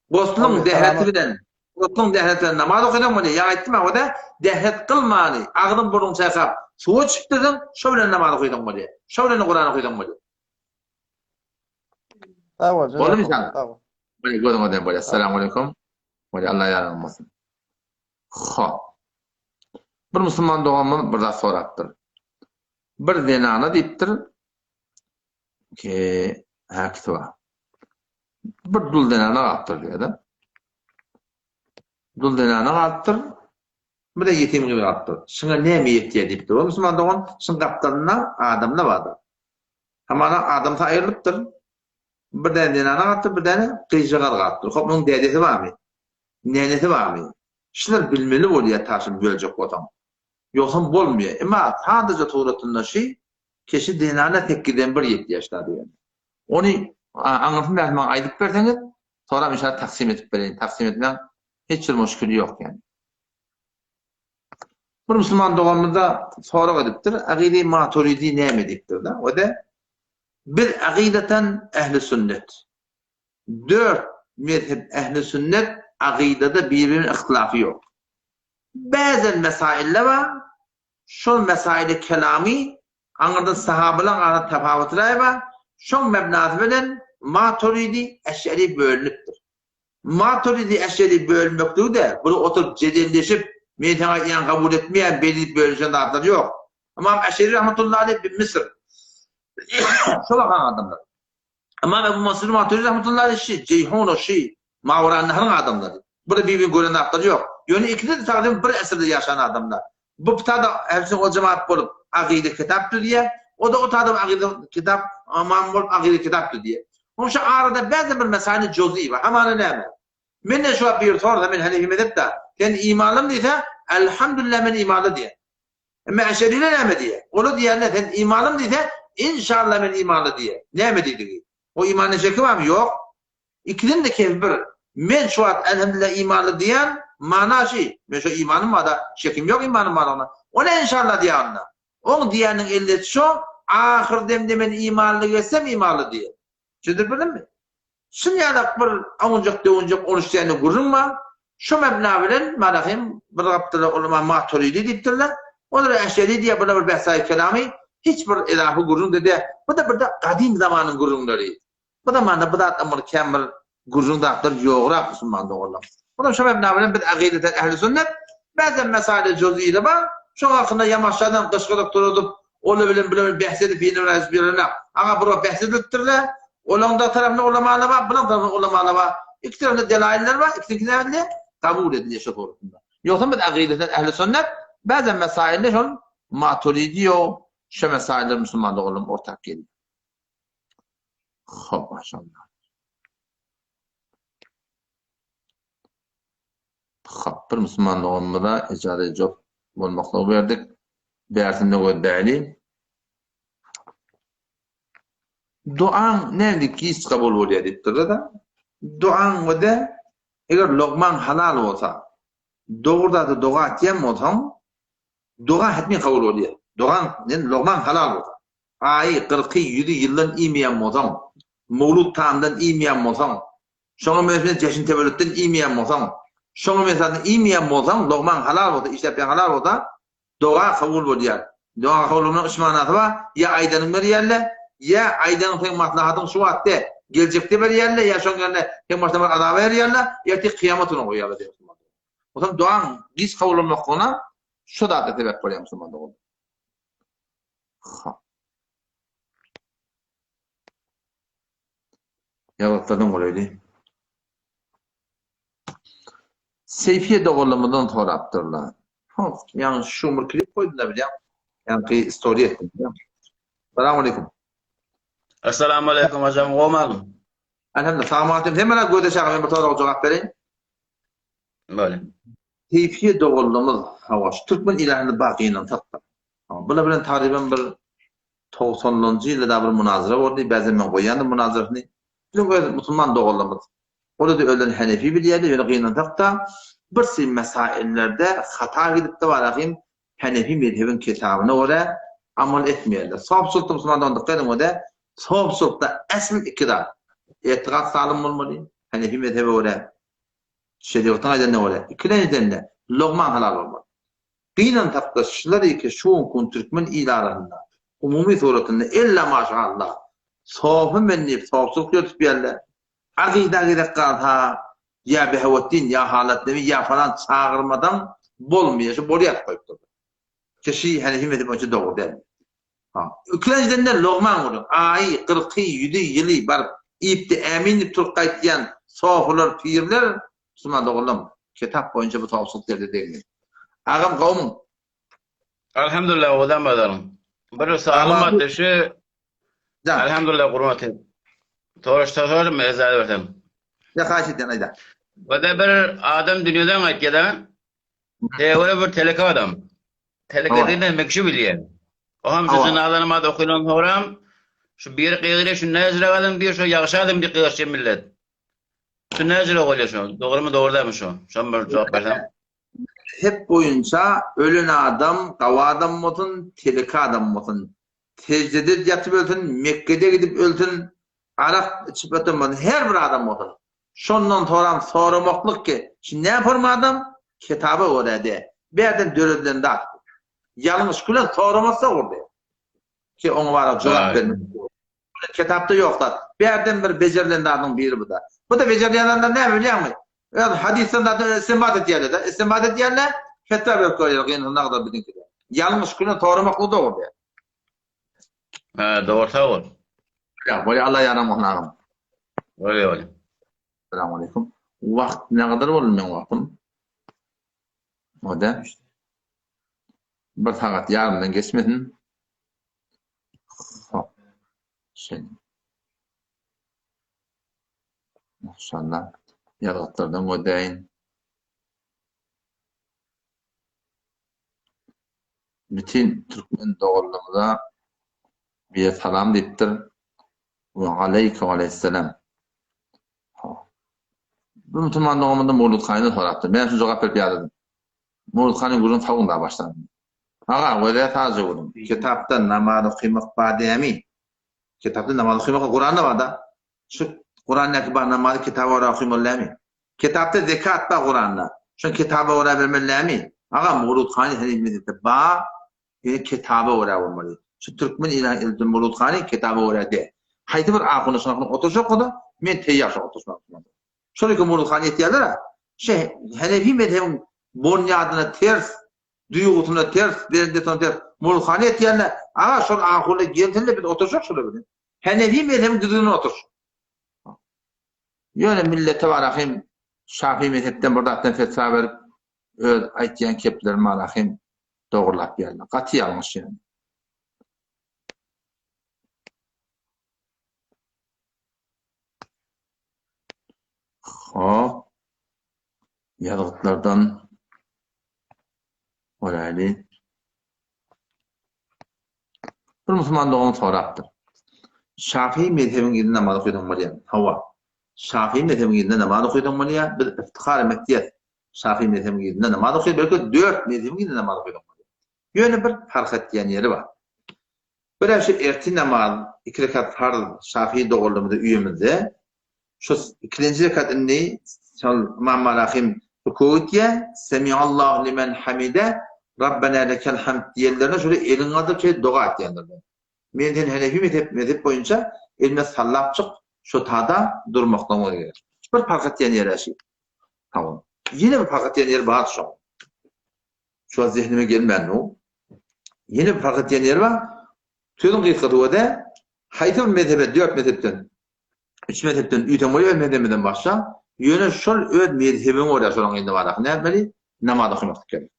Goslun dehretinden namaz okuyan bolýar. Ya aýtdym o da dehret kılmaly. Ağzyn burun saýkap, suwa çykdyň, şo bilen namaz okuýan bolýar. Şo bilen Kur'an okuýan bolýar. Tamam. Bolýar inşallah. Tamam. Bolýar, gördüň bolýar. Assalamu aleykum. Bolýar, Allah ýaramasyň. Hop. Bir musulman dogamy bir da sorapdyr. Bir denana diýipdir ki hakda. Bir dul denana gapdyr diýdi. Dul denana gapdyr. Bir de yetim gibi gapdyr. Şuna näme ýetdi diýipdir. O musulman dogan şun gapdyryna adamla bardy. Hamana adam taýyrlypdyr. Bir de denana gapdyr, bir de gyjygar gapdyr. Hop muň dädesi barmy? Nenesi barmy? Şular bilmeli bolýar taşyn böljek bolan. Ýoksa bolmaýar. Emma sadece turatynda şey, keşi denana tekkiden bir 7 ýaşda diýär. Onu anlatım vermem aydıp verseniz sonra inşallah taksim edip vereyim. Taksim etmem hiç bir müşkülü yok yani. Bu Müslüman doğamında sonra ediptir. Akide-i Maturidi ne emediktir da? O da bir akideten ehli sünnet. 4 mezhep ehli sünnet akidede birbirinin ihtilafı yok. Bazı mesailler var. Şu mesail-i kelami anladın sahabeler arasında tefavütler var. Şu mebnası bilen Maturidi eşyari bölünüptür. Maturidi eşyari bölünmektir de bunu oturup cedelleşip meytana kabul etmeyen belirli bölüşen adlar yok. Ama Eşeri rahmetullahi aleyh bir Mısır. Şu bakan adamlar. Ama Ebu Mansur Maturidi rahmetullahi aleyh Ceyhun o Mavran Nehr'ın adamları. Burada birbirini gören adlar yok. Yani ikide de takdim bir esirde yaşayan adamlar. Bu tada hepsinin o cemaat bulup akide kitaptır diye. O da o tada akide kitap aman bulup akide kitaptır diye. Onun için arada bazı bir mesele cüz'i var. Ama ne mi? Men de şu bir sorda men Hanefi mezhepte. Kendi imanım diyse elhamdülillah men imanı diye. Ama Eşeriler ne diye? Onu diyenler sen imanım diyse inşallah men imanı diye. Ne mi dedi? O imanın şekli var mı? Yok. İkinin de keyfi bir. Men şu an elhamdülillah imanı diyen mana şey. Men şu imanım var da şekim yok imanım var ona. O ne inşallah diye anla. Onun diyenin illeti şu ahir demde men imanlı geçsem imanlı diye. Çözdür bildin mi? Şimdi yani bir avuncak devuncak oluştuğunu görünme. Şu mebna bilen malahim bir raptılar ulema Maturidi deyiptirler. Onları Eşeri diye buna bir behsai kelami hiçbir ilahı gurun dedi. Bu da burada kadim zamanın gurunları. Bu da manada bu da amr kamil gurun dağıtır yoğurak Müslüman'da olan. Bu da şu mebna bilen bir akideten ehli sünnet. Bazen mesale cüz'i de var. Şu hakkında yamaçlardan kışkırıp durup onu bilen behsedip yine ezberine. Ama burada behsediptirler. Olanda tarafında ulemalar var, buna tarafında ulemalar var. İki tarafında delailler var, iki tarafında kabul ediliyor şu doğrultusunda. Yoksa bir akideten ehli sünnet bazen mesailde şu Maturidi o şu mesailler Müslüman'da olan ortak geliyor. Hop maşallah. Hop bir Müslüman'da olmada icade job olmakla verdik. Beğertinde koydu değerli. Duan ne ki kabul oluyor deyiptir da. Duan o da eğer lokman halal olsa doğruda da dua etmem olsam dua etmeyi kabul oluyor. Duan ne lokman halal olsa. Ay 40 100 yıldan imeyen olsam Mevlud tandan imeyen olsam şuna mesela ceşin tevellütten imeyen olsam şuna mesela imeyen olsam lokman halal olsa işte ben halal olsa dua kabul oluyor. Dua kabul olmanın ışmanatı var. Ya aydanın bir yerle ya aydan pek maslahatın şu vatte gelecekte bir yerle ya şu yerle hem maslahat adava yerle ya ki kıyametine koyarlar diyor. O zaman duan biz kabul olmak konu şu da sebep oluyor Müslüman'da oldu. Yavuklardan olaydı. Seyfiye doğrulamadan toraptırlar. Yani şu bir klip koydular bile. Yani ki story ettim. Selamun aleyküm. Assalamu alaikum hocam. Olmalı. Elhamdülillah. Sağmadım. Hemen göğde şahane bir tarafa cevap vereyim. Böyle. Seyfiye doğrulumuz havaş. Türkmen ilahını bakiyle tattı. Buna bilen tariben bir 90'lı yılda bir münazara oldu. Bazen ben koyandım münazarasını. Bizim Müslüman doğrulumuz. Orada da ölen Hanefi bir yerde öyle kıyılan taktı. Bir sürü mesaillerde hata gidip de var. Hanefi mezhebin kitabına oraya amal etmeyenler. Sahab sultan Müslüman'dan dikkatim o da Sahab sultan esmi ikidar. İtikat salim olmalı. Hanefi mezhebi oraya. Şeriatın aydanına oraya. İkilen de lokman halal olmalı. Kıyılan taktı şunları ki şu kun Türkmen ilarında umumi suratında illa maşallah sahabın bennip sahabsızlık yötüp yerler. Akide kalha ya behevettin ya halatlevi ya falan çağırmadan bolmuyor. Şu boruya koyuptu. Kişi Hanefi mezhebi önce doğru değil. Ükilenciden de lokman olur. Ay 40 100 yılı barıp ipti eminip Türk'aytiyen sahabeler pirler Müslüman doğrulum. Kitap boyunca bu tavsızlık derdi değil mi? Ağam kavmun. Elhamdülillah odan badarım. Bir sağlam ateşi elhamdülillah kurmatı. Toruşturur mu ezali vertem? Ya kaçıdan ayda. Ve de bir adam dünyadan aytgeden öyle bir teleka adam. Teleka değil de mekşi biliyor. O hem sizin ağlarıma da okuyulan horam Şu bir qeýgyre şu näzire galan bir şu ýagşadım bir qeýşe millet. Şu näzire golýar şu. Dogry mu dogry şu? Şom bir jogap bersem. Hep boyunca ölen adam, gawa adam bolsun, telika adam bolsun. Tecdide yatıp ölsün, Mekke'de gidip ölsün, arak içip ötün, her bir adam bolsun. Şondan soran soramaklık ki, şimdi ne yapar mı adam? Kitabı öğrendi. Bir adam dörüldüğünde attı. Yalnız gülen soramazsa orada. Ki onu var cevap vermiyor. Kitapta yoklar. Bir adam bir becerilen adam biri bu da. Bu da becerilenlerden ne biliyor musun? Yani hadisten de istinbat ediyorlar da. İstinbat ediyorlar. Fetva verip koyuyorlar. Yani ne kadar bilin ki. Yalnız gülen soramaklık da orada. Ha, doğru sağ Ya böyle Allah yaramaklarım. Öyle. Selamun aleyküm. Vakt ne kadar olur benim vaktim? O da bir saat yarımdan geçmedin. Şey. Maşallah. Yaratlardan o deyin. Bütün Türkmen doğruluğunda bir salam deyiptir. Ve aleyke aleyhisselam. Bu Müslüman doğumunda Mevlud Khan'ı sorattı. Ben şu cevap verip yazdım. Mevlud Khan'ın gurun savunda başladım. Ağa öyle taze oldum. Kitapta namazı kıymak bademi. Kitapta namazı kıymak Kur'an'da var da. Şu Kur'an'daki var namazı kitabı oraya kıymalı mi? Kitapta zekat var Kur'an'da. Şu kitabı oraya vermeli mi? Ağa Mevlud Khan'ı henüz dedi. Ba kitabı oraya vermeli. Şu Türkmen ilan Mevlud Khan'ı kitabı oraya de. Haydi bir ağını sonra oturacak o da. Men teyyarsa oturacak. Şöyle ki Mevlud Khan'ı ettilerler. Hanefi mezhebin bunyadına ters, duyğusuna ters, derindesine ters. Mevlud Khan'ı ettilerler. Ağa şöyle ağını geldiğinde bir oturacak şöyle bir. Hanefi mezhebin düzgününe otur. Yani millete var ahim Şafii mezhepten buradan fetva verip aytyan keplerimi ahim doğrulap geldi. Katı yanlış yani. Hop. Yazıklardan oraylı. Bir Müslüman da onu soraktır. Şafii mezhebin gidin namazı koyduğum ya. Hava. Şafii mezhebin gidin namazı koyduğum ya. Bir iftihar emektiyet. Şafii mezhebin gidin namazı koyduğum belki 4 mezhebin gidin namazı koyduğum Yöne bir fark ettiyen yeri var. Böyle şey erti namaz, 2 rekat farz Şafii doğruluğumuzda üyemizde. Şu ikinci rekatın ne? İmam Rahim rükûtiye Semiallahu limen hamide Rabbena lekel hamd diyenlerine şöyle elin adı şey dua et diyenlerden. Menden Hanefi mezhep boyunca elime sallap çık şu tada durmaktan oluyor. Bir fark ettiyen yeri şey. Tamam. Yine bir fark ettiyen yeri var şu an. Şu an zihnime gelmeyen o. Yine bir fark ettiyen yeri var. Tüyün kıyıkatı o da haytı mezhebe 4 mezhepten 3 mezhepten ütemoli mezhebeden başla yöne şol öz mezhebin oraya soran indi var. Ne yapmalı? Namaz okumak gerek.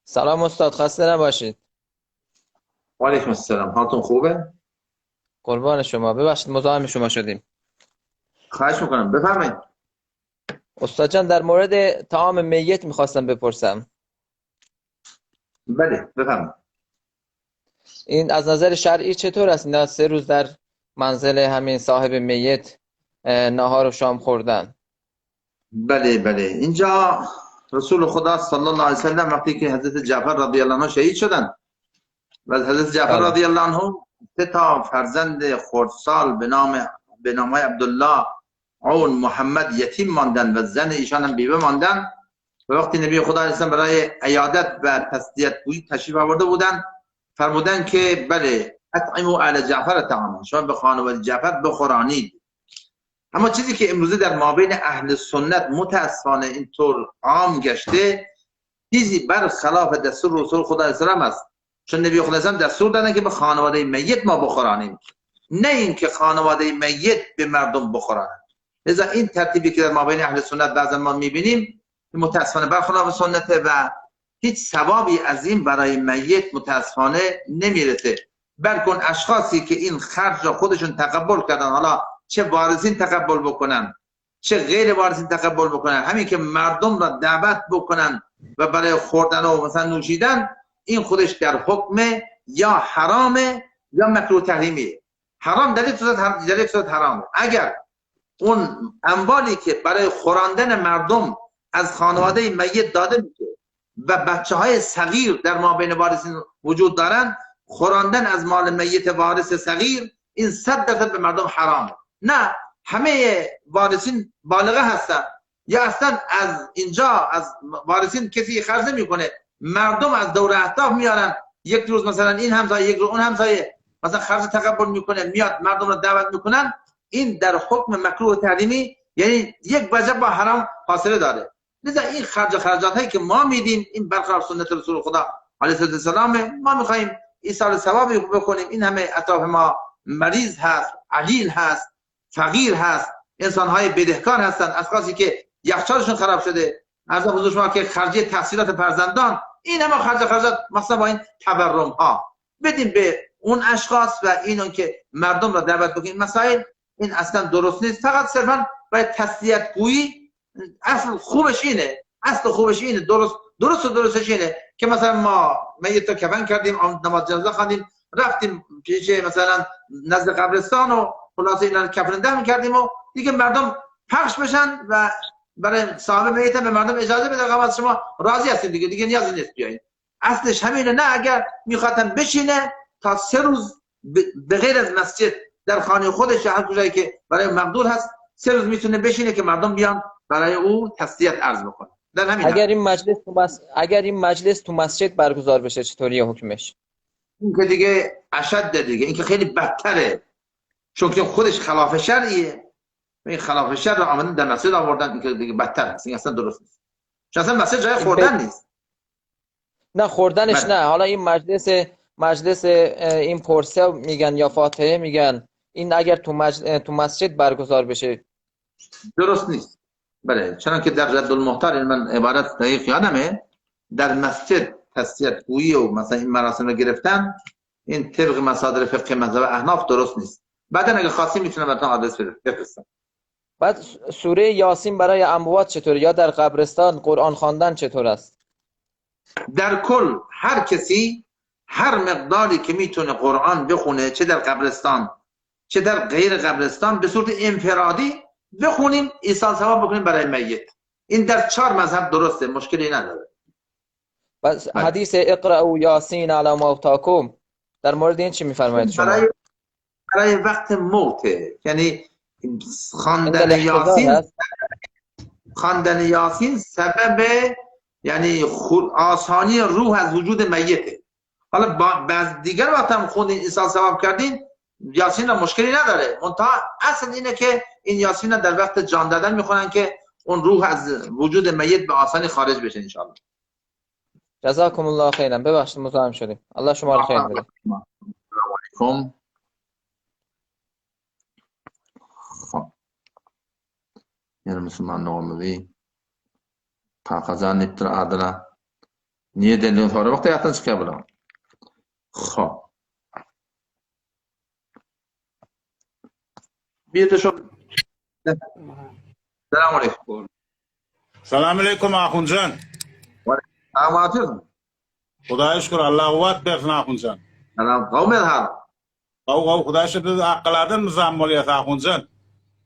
سلام استاد خسته نباشید. و علیکم السلام. حالتون خوبه؟ قربان شما. ببخشید مزاحم شما شدیم. خواهش میکنم بفرمایید. استاد جان در مورد طعام میت میخواستم بپرسم. بله بفرمایید. این از نظر شرعی چطور است؟ اینا 3 روز در منزل همین صاحب میت نهار و شام خوردن. بله اینجا رسول خدا صلی الله علیه و سلم وقتی که حضرت جعفر رضی الله عنه شهید شدن و حضرت جعفر رضی الله عنه 3 تا فرزند خردسال به نام عبدالله عون محمد یتیم ماندن و زن ایشان هم بیوه ماندن و وقتی نبی خدا علیه السلام برای عیادت و تسلیت گویی تشریف آورده بودن فرمودن که بله اطعموا آل جعفر طعاما شما به خانواده جعفر بخورانید. اما چیزی که امروزه در مابین اهل سنت متاسفانه اینطور عام گشته چیزی برخلاف دستور رسول خدا علیه السلام است. چون نبی خدا علیه السلام دستور دادن که به خانواده میت ما بخورانیم نه اینکه خانواده میت به مردم بخورانند. لذا این ترتیبی که در مابین اهل سنت بعضا ما میبینیم متاسفانه برخلاف سنت و هیچ ثوابی از این برای میت متاسفانه نمیرسه. بلکه اشخاصی که این خرج را خودشون تقبل کردن، حالا چه وارثین تقبل بکنن چه غیر وارثین تقبل بکنن، همین که مردم را دعوت بکنن و برای خوردن و مثلا نوشیدن، این خودش در حکم یا حرامه یا مکروه تحریمیه. حرام در یک صورت حرامه. اگر اون اموالی که برای خوراندن مردم از خانواده میت داده میشه و بچه های صغیر در مابین وارثین وجود دارن، خوراندن از مال میت وارث صغیر این 100% به مردم حرامه. نه همه وارثین بالغه هستن یا اصلا از اینجا از وارثین کسی خرج نمیکنه، مردم از دور اطراف میارن، یک روز مثلا این همسایه یک روز اون همسایه مثلا خرج تقبل میکنه، میاد مردم رو دعوت میکنن، این در حکم مکروه تحریمی، یعنی یک وجه با حرام فاصله داره. لذا این خرجات هایی که ما میدیم این برخلاف سنت رسول خدا علیه السلام. ما میخوایم ایصال ثوابی بکنیم. این همه اطراف ما مریض هست، علیل هست، فقیر هست، انسان های بدهکار هستن، اشخاصی که یخچالشون خراب شده، عرض حضور شما که خرجی تحصیلات فرزندان، این همه خرجات مثلا با این تبرم ها بدیم به اون اشخاص و اینون که مردم را دعوت بکنیم. مسائل این اصلا درست نیست، فقط صرفا برای تسلیت گویی. اصل خوبش اینه، درستش اینه که مثلا ما میت رو کفن کردیم، نماز جنازه خواندیم، رفتیم پیش مثلا نزد قبرستان و خلاصه اینا کفن می‌کردیم و دیگه مردم پخش بشن و برای صاحب میت به مردم اجازه بده که از شما راضی هستیم دیگه نیازی نیست بیاین. اصلش همینه. نه اگر میخوادن بشینه تا 3 روز به غیر از مسجد در خانه خودش هر کجایی که برای مقدور هست 3 روز میتونه بشینه که مردم بیان برای او تسلیت عرض بکنه. در همین اگر این مجلس تو مسجد برگزار بشه چطوریه حکمش؟ این که دیگه اشد دیگه، این که خیلی بدتره، چون که خودش خلاف شرعیه. این خلاف شرع رو آمدن در مسجد آوردن، این که دیگه بدتر است. این اصلا درست نیست، چون اصلا مسجد جای خوردن نیست. نه خوردنش نه. حالا این مجلس این پرسه میگن یا فاتحه میگن، این اگر تو مسجد برگزار بشه درست نیست. بله، چون که در رد المحتار من عبارت دقیق یادمه، در مسجد تسلیت گویی و مثلا این مراسم رو گرفتن، این طبق مصادر فقه مذهب احناف درست نیست. بعدا اگه خاصی میتونم براتون آدرس بفرستم. بعد سوره یاسین برای اموات چطور، یا در قبرستان قرآن خواندن چطور است؟ در کل هر کسی هر مقداری که میتونه قرآن بخونه، چه در قبرستان چه در غیر قبرستان، به صورت انفرادی بخونیم، ایصال ثواب بکنیم برای میت. این در 4 مذهب درسته، مشکلی نداره. بس حدیث اقرأوا یاسین علی موتاکم در مورد این چی میفرمایید شما؟ برای وقت موت، یعنی خواندن یاسین سبب یعنی آسانی روح از وجود میته. حالا بعض دیگر وقت هم خوندین ایصال ثواب کردین، یاسین را مشکلی نداره، منتها اصل اینه که این یاسین را در وقت جان دادن میخونن که اون روح از وجود میت به آسانی خارج بشه ان شاء الله. جزاکم الله خیرا. ببخشید مزاحم شدیم. الله شما رو خیر بده. السلام علیکم. Yani Müslüman olmalı. Kazan ettir adına. Niye deniliyor sonra vakti hayattan çıkabilir. Bir de şu. Selamun aleyküm. Selamun aleyküm Ahuncan. Ama atıyorsun. Xudaya şükür Allah kuvvet versin Ahuncan. Selam. Kavmet hal. Kav Xudaya şükür akıllardan mızam oluyor Ahuncan.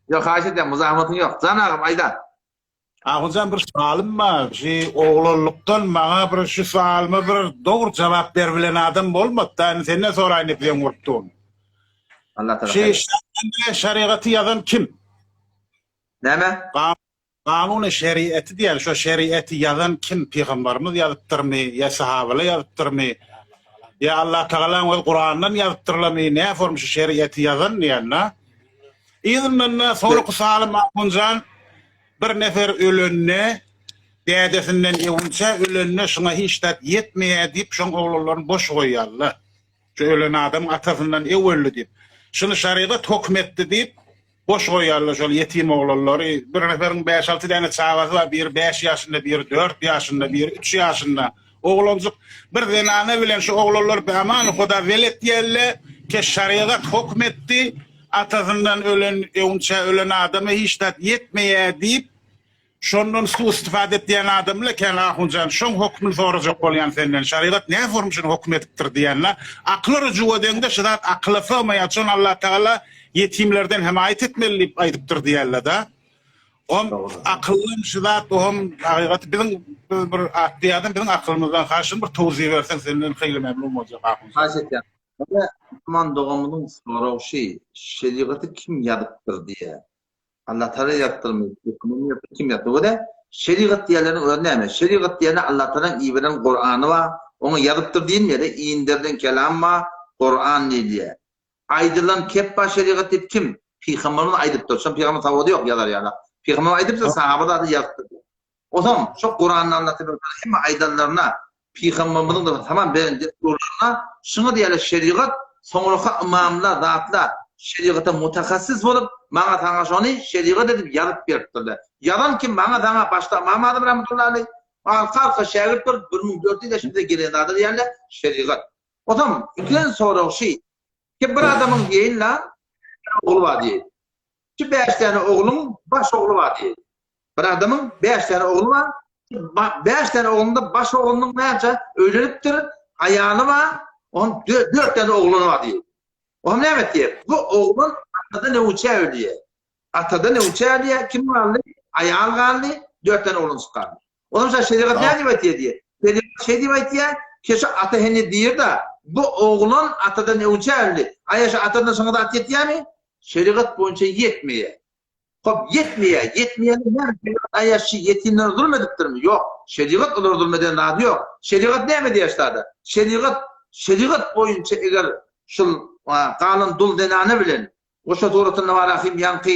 Yok xahiş edeyim, muzahmatın yok. Canım Aydan. Ahuncan bir sualım var. Oğluluktan bana bir şu sualıma bir doğru cevap verilen adam olmadı. Yani sen ne sorayın diye korktun. Allah Teala. Şeriatı yazan kim? Ne mi? Kanun-u şeriatı diye şu şeriatı yazan kim? Peygamberimiz yazıttır mı? Ya sahabeler yazıttır mı? Ya Allah Teala'nın Kur'an'dan yazıttırlar mı? Ne formu şu şeriatı yazan yani? İzninle soru salim Ahuncan bir nefer ölünne dedesinden evunca ölünne şuna hiç de yetmeye deyip şun oğullarını boş koyarlar. Şu ölen adam atasından ev öldü deyip. Şunu şeriat hükmetti deyip boş koyarlar şöyle yetim oğulları. Bir neferin 5-6 tane çavası var. Bir 5 yaşında, bir 4 yaşında, bir 3 yaşında. Oglancık bir denane bilen şu oglanlar aman Huda velet diýerler ke şeriat hukmetti atasından ölen eunça ölen adama hiç tat yetmeye diýip şondan suistifade etdiýen adamlar ken ahunjan şoň hukmyny sorajak bolýan senden şeriat näme formasyny hukmetipdir diýenler aklyry juwadende şerat akly fahmaýan Allah Taala yetimlerden himayet etmeli diýip aýdypdyr diýerler da. Akıllım şidat ohum haqiqati bizim bir atdiyadan bizim akılımızdan karşın bir tawziye versen senden hayli memnun bolacak akıl. Haşetyan. Aman doğamının sorağı şeriatı kim yadıptır diye. Allah Teala yaptırmıyor. Ekonomi yaptı kim yaptı? O da şeriat diyenlerin örneği. Şeriat diyene Allah Teala'nın iyi veren Kur'an'ı var. Onu yadıptır deyin ya da indirden kelam var. Kur'an ne diye. Aydılan keppa şeriat deyip kim? Peygamberin aydıptır. Şu peygamber tavada yok yalar yani. Peygamber aydıptır sahabada da yaktı. O zaman şu Kur'an'ı anlatıyor. Hem aydanlarına Peygamberin de tamam ben Kur'an'a şunu diyelim şeriat sonra imamlar zatlar şeriata mutakassis bolup maňa taňa şonu şeriat edip ýazyp beripdirler. Yalan kim maňa taňa başta Muhammed rahmetullahi aleyh halka şagirt bir 1400 ýaşynda gelen adam diýerler şeriat. O zaman ikinci soraw ki bir adamın diýenler oğlu var diýer. Ki 5 tane oğlum baş oğlu var diýer. Bir adamın 5 tane oğlu var. 5 tane oğlunda baş oğlunun näçe öýlenipdir, aýaly var. On 4 tane oğlunu var diye. O ne demek diye? Bu oğlun atada ne uçağı diye. Atada ne uçağı diye kim varlı? Ayağın varlı, 4 tane oğlun çıkardı. Onun için şeriat ne demek diye? Şeriat şey demek diye, keşke ata henni diyor da bu oğlun atada ne uçağı diye. Ayaşı atadan sonra da at yetiyor mi? Şeriat boyunca yetmeye. Hop yetmeye ne? Ayaşı yetimler zulmediptir mi? Yok. Şeriat olur zulmeden adı yok. Şeriat ne mi diye işte? Şeriat boyunca eğer şu kalın dul denane bilen o şu doğrultuda varahim yankı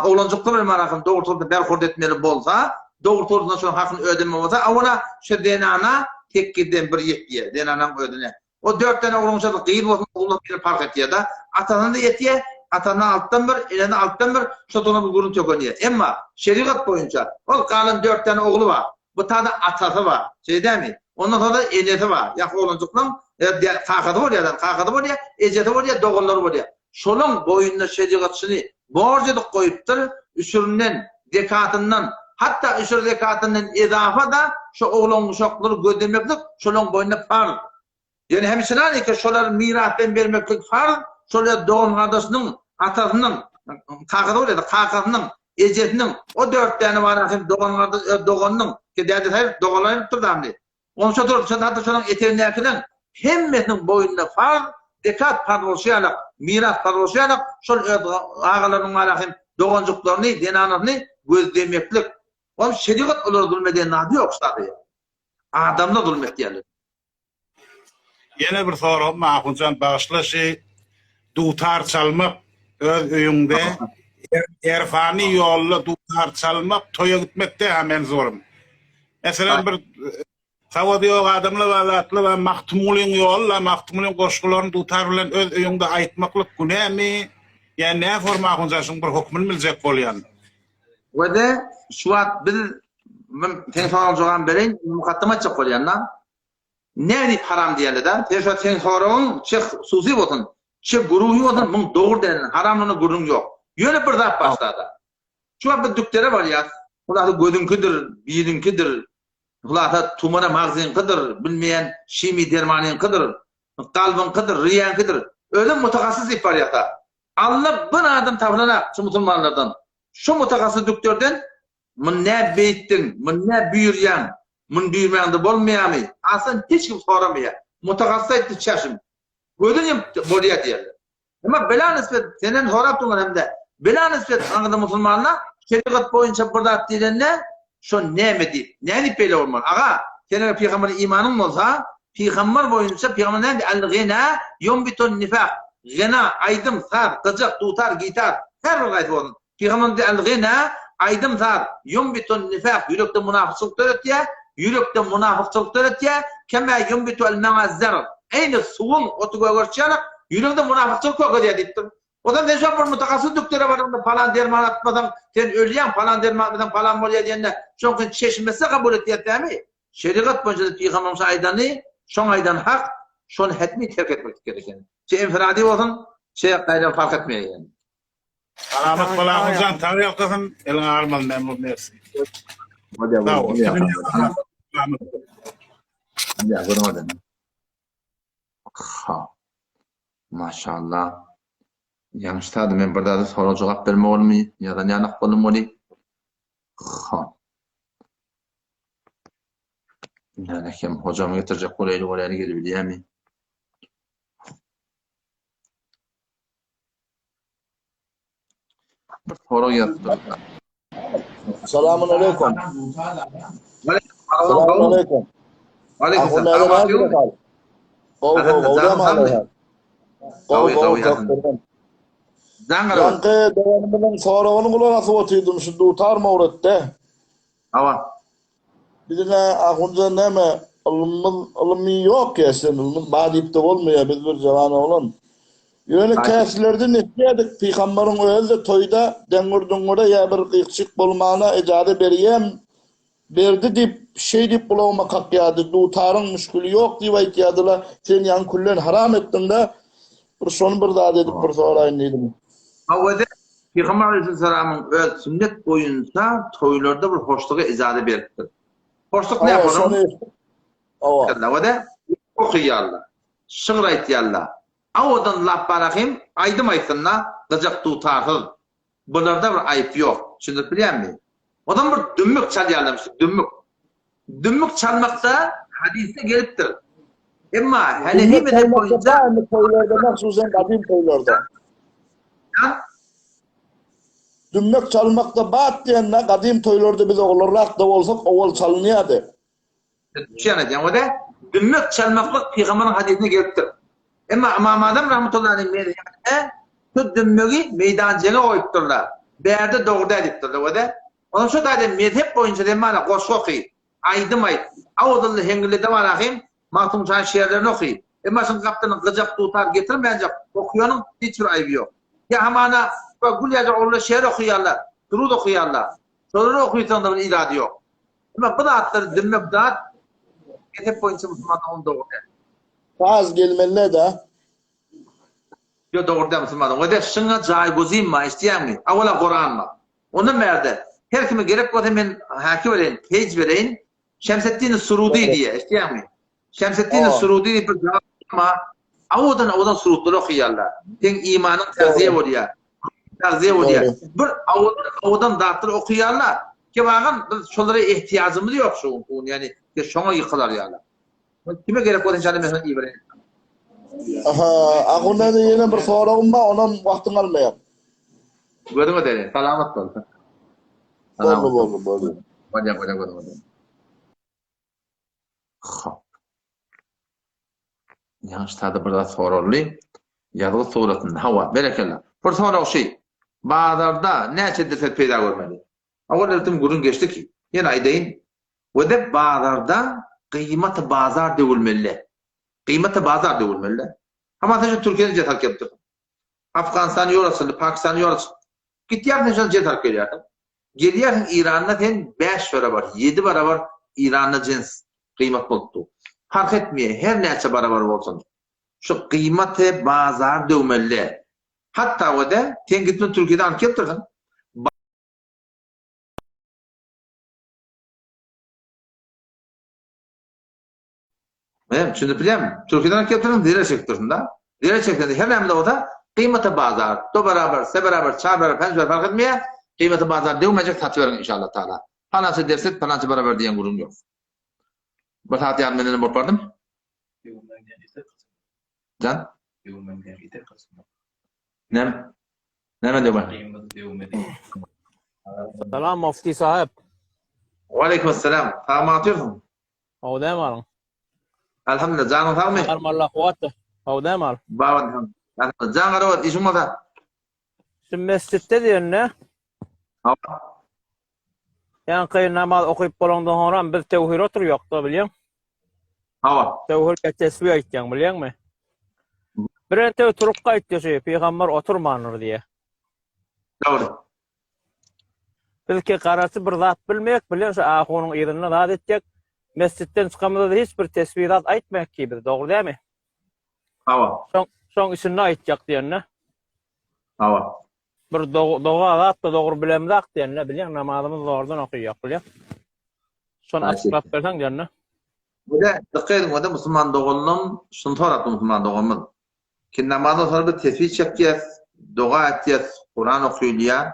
oğlancıklı bir marahim doğrultuda berhord etmeli bolsa doğrultuda şu hakkını ödeme olsa ona şu denana tek giden bir yetiye denanın ödene o 4 tane oğlunca da kıyıl olsun oğlum bir park etiye da atanın da yetiye atanın alttan bir elini alttan bir şu doğrultuda bir görüntü yok oniye ama şeriat boyunca o kalın 4 tane oğlu var bu tane atası var şey değil mi ondan sonra da eneti var ya oğlancıklan kakada var ya, eceti var ya, doğulları var ya. Şolun boyunna şeriatçını borceduk koyuptur, üsüründen, dekatından, hatta üsür dekatından edafa da şu oğlun uşakları gödürmeklik, şolun boyunna farz. Yani hemsine hani ki şoları mirattan vermeklik farz, şolaya doğum kardeşinin, atasının, kakada var ya da kakasının, ecetinin, o 4 tane var ya, doğanının, ki derdi hayır, doğalayıp durdu. Onun için hatta şolun eteğini erkeden, hemmetinin boyunda farz, dekat parvolşayarak, miras parvolşayarak, şol ağalarının alakım doğancıklarını, denanlarını gözlemeklik. Onun şeriat olur zulmeden adı yok işte. Adamla zulmet diyelim. Yine bir soru mahkuncan bağışlı dutar çalmak öz öyünde erfani yolla dutar çalmak toya gitmekte hemen zorum. Mesela bir Savadi yok adamla valatlı ve mahtumulun yolla, mahtumulun koşkularını tutar bilen öz öyünde aytmaklık güne mi? Yani ne forma akıncasın bir hukmun bilecek bolyan? Ve de şu an biz sen soracağın bereyin mukaddima çık bolyanla. Ne deyip haram diyelim de? Sen sorağın çık susi olsun, çık guruhi olsun, bunun doğru denen haramlığına gurun yok. Yöne bir daha başladı. Şu an bir düktere var ya, bunlar da gözünkidir, birinkidir. Hulata tumara magzin kıdır, bilmeyen şimi dermanin kıdır, kalbin kıdır, riyan kıdır. Öyle mutakassis ipar yata. Allah bir adam tavlana şu musulmanlardan. Şu mutakassis doktordan mun ne beyttin, mun ne büyüryan, mun büyürmeyen de bolmayan mı? Aslında hiç kim soramıyor. Mutakassis etti çeşim. Gördün bolya diyorlar. Ama bela nispet, senin soraptın hem de. Bela nispet anladı musulmanlar, şeriat boyunca burada diyenler, şu ne mi deyip, ne deyip böyle olmalı? Ağa, senin peygamberin imanın olsa, peygamber boyunca peygamber ne deyip? El-gina yumbiton nifak. Gina, aydım, sar, gıcık, tutar, gitar. Her bir gayet olun. Peygamber de el-gina, aydım, sar, yumbiton nifak. Yürekte münafıkçılık öğretiyor. Yürekte münafıkçılık öğretiyor. Kema yumbitu el-mağazzar. Aynı suğun otu görüşerek, yürekte münafıkçılık öğretiyor deyiptir. O da ne zaman mutakassis doktora var falan derman atmadan sen ölüyen falan derman atmadan falan bolya diyenler çünkü çeşmesi kabul etti mi? Şeriat boyunca Peygamberimiz aydany, şoň aydan hak, şonu hetmi terk etmek gerek yani. Enfiradi bolsun, gaýra fark etmeýär yani. Selamet balağınızdan tabi yaptasın, eline almalı memnun dersi. Sağ ol. Maşallah. Yanlıştadı men birde soru jogap berme bolmy, ya da ýanyk bolmaly. Yani kim hocam getirecek oraya gelip diyemi. Bir soru yazdı. Selamun aleyküm. Selamun aleyküm. Aleyküm. Yankı devanımın soruğunu kulağına oturdum şimdi utarma uğrattı. Bir de ahunca neme alımı yok ya sen alımın badipte olmuyor biz bir zamanı olan. Yöne kesilerden istedik Peygamberin öyle toyda dengurdungura ya bir kıyıkçık bulmana icade berdi dip şey dip bulawma kakyadı dutarın müşkülü yok diye aytyadılar sen yan kullen haram ettin de bir son bir daha dedik bir sorayın dedim. Awada Peygamber Aleyhisselam'ın öz sünnet boyunca toylarda bir hoşluğa icade berdi. Hoşluk ne yapalım? Awada okuyarlar. Şıngır aytyarlar. Awadan lap barakim aydım aytınla gıcak tutarıl. Bunlarda bir ayıp yok. Şimdi bilýärmi? Odan bir dümmük çalýarlar, dümmük çalmakta hadiste gelipdir. Emma Hanefi mezhep boyunca toylarda mahsusen kadim toylarda. Dümmük çalmakta bat diýende kadim toylarda biz oğullarrak da bolsak owal çalınýardy. Şeýle o da dümmük çalmaklyk Peýgamberiň hadisine gelipdir. Emma İmam Azam rahmetullahi aleyhi şu dümmügi meydanjaga goýupdyrlar. Berde dogda edipdirler o da. Onun şu da mezhep boyunca demana goşgoky, aydım ayt. Awdully hengilede barahim, Mahtum Çan şeýerlerini oky. Emma şun gapdan gıcak tutar getirmejek. Okuýanyň hiç bir aýby ýok. Ya hamana gulyaja oğlu şeýer okuýarlar, durud okuýarlar. Şolary okuýsan da bir ilady ýok. Emma bu zatlar dümmük zat mezhep boyunca musulmanlar dogda. Faz gelmeli de. Yo doğrudan musulman. O da şuna cay gozima isteýärmi? Awala Kur'anma. Onu merde. Her kime gerek bolsa men haki bereyin, page bereyin. Şemseddin Surudi diye isteýärmi? Şemseddin Surudi bir ama awadan surutlar okuýarlar. Teň imanyň terziye bolýar. Bir awadan dağıtır okuýarlar. Ki bagan şolary ihtiýajymyz ýok şu. Yani şoňa ýykylar ýalar. Kime gerek bolsa şaly men ibereyin. Ahunda da yine bir sorağım var, ona vaktin almayayım. Görüme de, salamat bol. Bol. Bol. Yanlış tadı burada sorully. Ýazgy suratynda hawa, berekeller. Bir soraw şey, bazarda näçe defet peýda görmeli? Awal ertim gurun geçdi ki, ýene aýdaýyn. Wede bazarda kıymat bazar degilmeli. Kıymeti bazar degilmeli. Ama taşın Türkiye'de jetar kepdir. Afganistan yorasını, Pakistan yorasını. Gitýär neşe jetar kelýär. Gelýär İran'da ten 5 barabar, 7 barabar İran'da jins kıymat bolupdy. Fark etmeýär, her näçe barabar bolsun. Şu kıymeti bazar degilmeli. Hatta wede ten gitme Türkiye'de ankepdirsin. Ben şimdi bilýärmi? Türkiýeden keltirdim dire sektorunda. Dire sektorunda her nämde o da kıymeti bazar, do beraber, se beraber, ça beraber, penç beraber fark etmeýär. Kıymeti bazar degmejek tatwy beriň inşallah taala. Hanasy derset, hanasy beraber diýen gurun ýok. Bir saat ýarym menden bolup bardym. Can? Näme diýär? Selam mufti sahip. Wa aleykum selam. Tamam atýarsyň. Howda barň? Alhamdulillah, canım sağmy? Allah kuwatda. Howda bar? Bawan. Can garawat işimda. Şu mescitde diýenne. Yani kıyın namaz okuyup bolandan sonra biz tevhid oturuyok da bilýän. Tevhid tesbih aýtýan bilýänmi? Biren tew turup gaýtdy, Peýgamber oturmanır diýe. Doğru. Bizki garasy bir zat bilmek bilýän, şu ahunyň ýerine zat etjek. mescitten çıkamada da hiç bir tesbihat aytmak ki biz, doğru değil mi? Hava. Şoň içinde aytjak diýenne. Hava. Bir doga zat da doğru bilemdik diýenne, bilýän namazymyzy zordan okuyýak bilýän. Şonu açıklap berseň diýenne. Bu da dikkat edin, o da Müslüman doğulunun şunu soratdı Müslüman doğulunun. Ki namazdan sonra bir tesbih çekeceğiz, dua edeceğiz, Kur'an okuyacağız.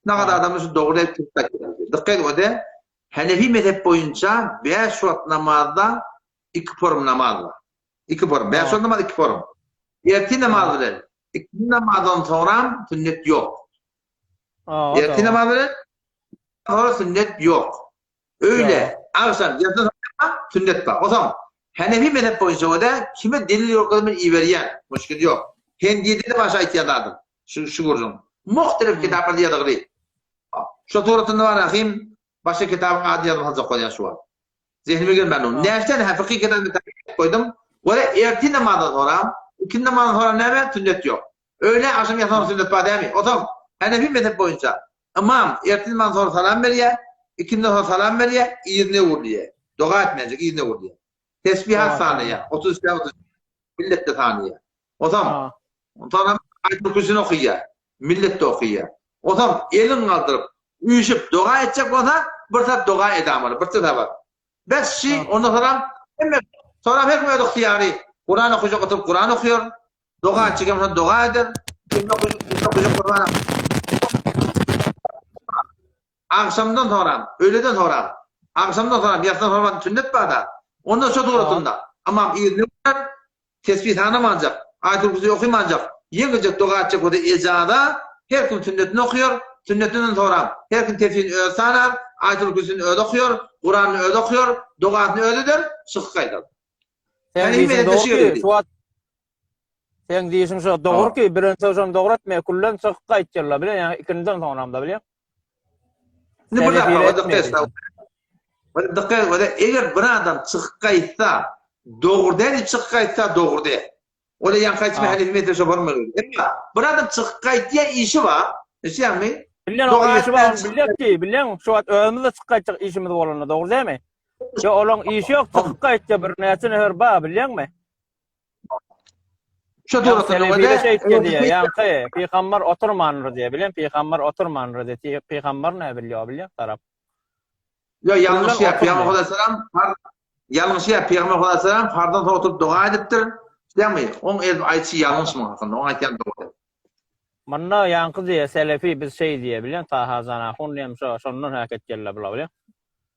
Ne kadar adamın şu doğru etkilik takip. Dikkat edin, o da Hanefi mezhep boyunca 5 vakit namazda 2 forum namaz var. 2 forum. 5 vakit namaz 2 forum. Erti namaz bilen. 2 namazdan sonra sünnet yok. Erti namaz bilen sonra sünnet yok. Öyle. Akşam yatsı sünnet var. O zaman Hanefi mezhep boyunca o da kime delil yok adamın iyi veriyen. Müşkil yok. Kendi de başa ihtiyadardım. Şu kurcun. Muhtelif kitaplar diye dağılıyor. Şu turatında var ahim. Başka kitabın adiyatını hazır koyan şu an. Zihnime gelmedi onu. Neşten hakiki kitabını takip koydum. O da erti namazdan sonra, 2 namazdan sonra ne mi? Sünnet yok. Öyle akşam yatsan sünnet var değil mi? O zaman Hanefi mezhep boyunca imam erti namazdan sonra salam veriyor, 2'den sonra salam veriyor, izne vuruyor. Dua etmeyecek, izne vuruyor. Tesbihat saniye, 30 millet de saniye. O zaman sonra ayet-i kürsünü okuyor, millet de okuyor. O zaman elin kaldırıp uyuşup dua edecek olsa bir taraf dua edamalı, bir taraf var. 5 kişi ondan sonra hekmet ihtiyari Kur'an okuyacak oturup Kur'an okuyor. Dua edecek sonra dua eder. Kim okuyacak Kur'an. Akşamdan sonra, öğleden sonra, akşamdan sonra, yatsıdan sonra sünnet var da. Ondan sonra turatında. Ama izni var, tesbih tanımayacak, ayet-i kürsüyü okuyamayacak, yengecek dua edecek o da icada, her gün sünnetini okuyor, sünnetinden sonra her gün tesbihini öyle sanar, ayet-i kürsüyünü öyle okuyor, Kur'an'ını öyle okuyor, duasını öyle der, sıkı kaydır. Sen diýişiň şu dogry ki, birinçi hocam dogry etmeýär, kullan sıkı gaýtjarlar bilen, ýani ikinciden soňramda bilýän. Ne bu da dikkat o da eger bir adam çıkıp kaytsa doğrudan çıkıp kaytsa doğru değil. O da yan kaçma Hanefi mezhebi şobarmıyor. Bir adam çıkıp kaytya işi var. Eşyami? Bilýän o işi var, bilýär ki, bilýän şu wagt özümizde çıkıp kaytjak işimiz bolanda, doğru diými? Yo olaň işi ýok, çıkıp kaytja bir näçe näher ba, bilýänmi? Şu doğrudan o da ýa-ni peýgamber oturmandyr diýe, bilýän, peýgamber oturmandyr diýe, peýgamber näme bilýär, bilýän tarap. Yo yanlış ya Peygamber Aleyhisselam yanlış ya Peygamber Aleyhisselam fardan sonra oturup dua edipdir. Değil mi? Onun ayçı yanlış mı hakkında? Onun aytyan doğru. Manna yankı diye selefi biz şey diye bilen ta hazana hunnem şondan hareket gelle bula bilen.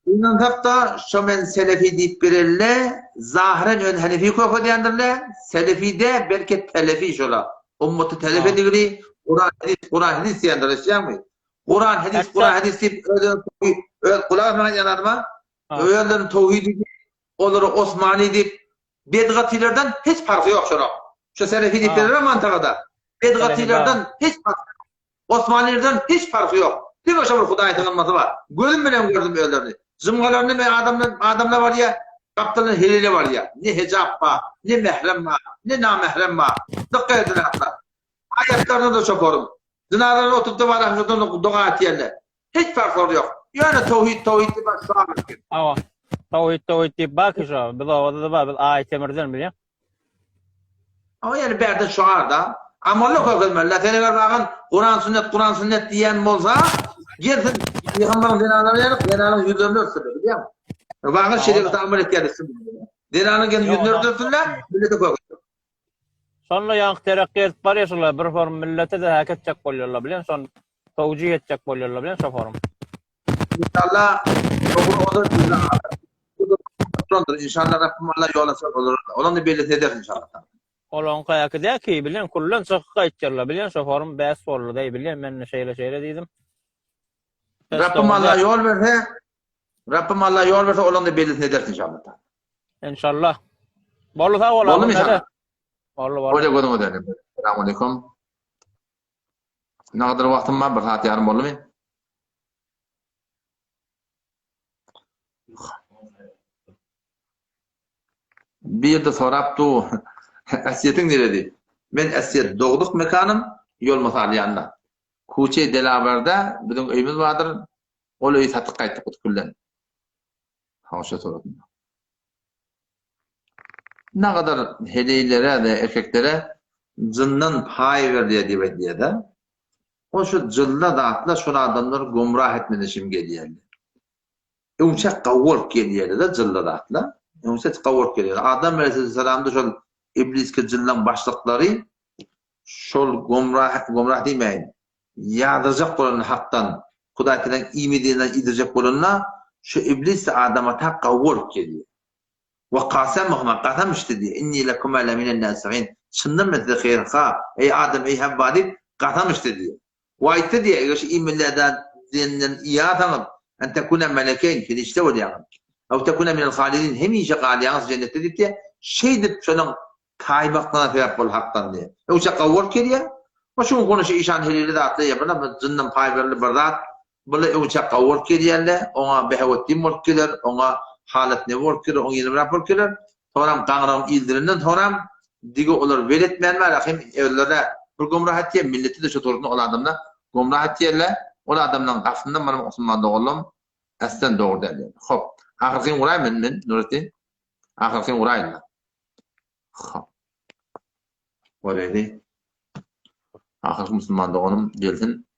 Bundan hatta şu men selefi deyip birelle zahiren ön Hanefi koku diyendirle selefide belki telefi şola. Ummeti telef edigri Kur'an hadis diyendirle şey mi? Kur'an hadis deyip kulağına yanarma. Öğrenlerin tevhidi olur Osmani deyip bedgatilerden hiç farkı yok şuna. Şu selefi deyip birelle mantıkada. Bedgatilerden hiç farkı yok. Osmanilerden hiç farkı yok. Bir başa bir Hudaýa tanınması var. Gözüm bilen gördüm öğrenlerini. Zımgalarını ve adamlar var ya, kaptanın helili var ya. Ne hicap var, ne mehrem var, ne namehrem var. Dikkat edin hatta. Ayetlerine de çok orum. Zinalarına oturup da var, dua etiyenler. Hiç farkı yok. Yani tevhid var, sabit. Ava. Tevhid bak şu. Bir de var, bir ayet emirden bilýän. Ama yani berde şu arada amallı koyulmalı. Tenegar bakın Kur'an sünnet diyen bolsa gelsin Peygamberin denanın yüzlerini örtsünler, biliyor musun? Bakın şeriatı amal etkilesin. Denanın yüzlerini örtsünler, millete koyulur. Sonra yank terakki etip bar yaşarlar, bir form millete de hak edecek bolýarlar, bilýän, son tawjih edecek bolýarlar, bilýän, şu form. İnşallah doğru olur. İnşallah Rabbim Allah yolasak olur. Onu da belirti eder inşallah. Olan kaýaky ki, bilýän, kullan sıkı gaýtjarlar, bilýän, şu form bäs boldy diýip bilýän, men şeýle diýdim. Rabbim Allah yol verse, onu da belirti eder inşallah. İnşallah. Bollu sağ olalım. Bollu inşallah. Bollu. Hoca godum edelim. Selamun aleyküm. Ne kadar vaktim var? Bir saat yarım bollu mu? Bir yerde sorapdı. Esiyetin nerede? Ben esiyet doğduk mekanım yol masalyanına. Kuçe Delaver'de bizim evimiz vardır. O öyle satık kayıttık küllen. Haşa sorapdı. ne kadar heleylere de erkeklere zından pay verdiği diye de o şu zılla da atla şu adamları gumrah etmedi şimdi geliyor. Uçak kavurk geliyor da zılla da atla. Uçak kavurk geliyor. Adam Aleyhisselam'da şu ibliske zıllan başlıkları şol gumrah demeyin. Yadıracak olanı haktan Huday tenen imediğinden idirecek olanına şu iblis adama ta kavurk geliyor. Ve qasamahuma qasam işte diye inni lekum ala minen nasihin. Şundan mı hayır ha ey Adem ey Havva deyip qasam işte diye. Ve ayette diye şu imellerden dinin iyatanım en tekune melekeyn firişte olayan. Ev tekune minel halidin hemice qaliyans cennette deyip diye şey deyip şunun kaymaklarına sebep bol haktan diye. Uçak kavur geliyor. Ve şunu konuşu işan helili de atlı yapına zından pay verilir bardat. Böyle uçak kavur geliyorlar. Ona behevettim ol gelir. Ona halet ne var ki, on yeni rapor gelir. Sonra kangram ildirinden sonra dige olur veletmen var. Hem evlere bir gumrah ettiye milleti de şu torunu olan adamlar gumrah ettiyerler. O adamdan aslında benim Osmanlı'da oğlum aslen doğru derler. Hop. Ahirkin uğray men Nurettin. Ahirkin uğrayla. Hop. Öyleydi. Ahir Müslüman'da oğlum gelsin.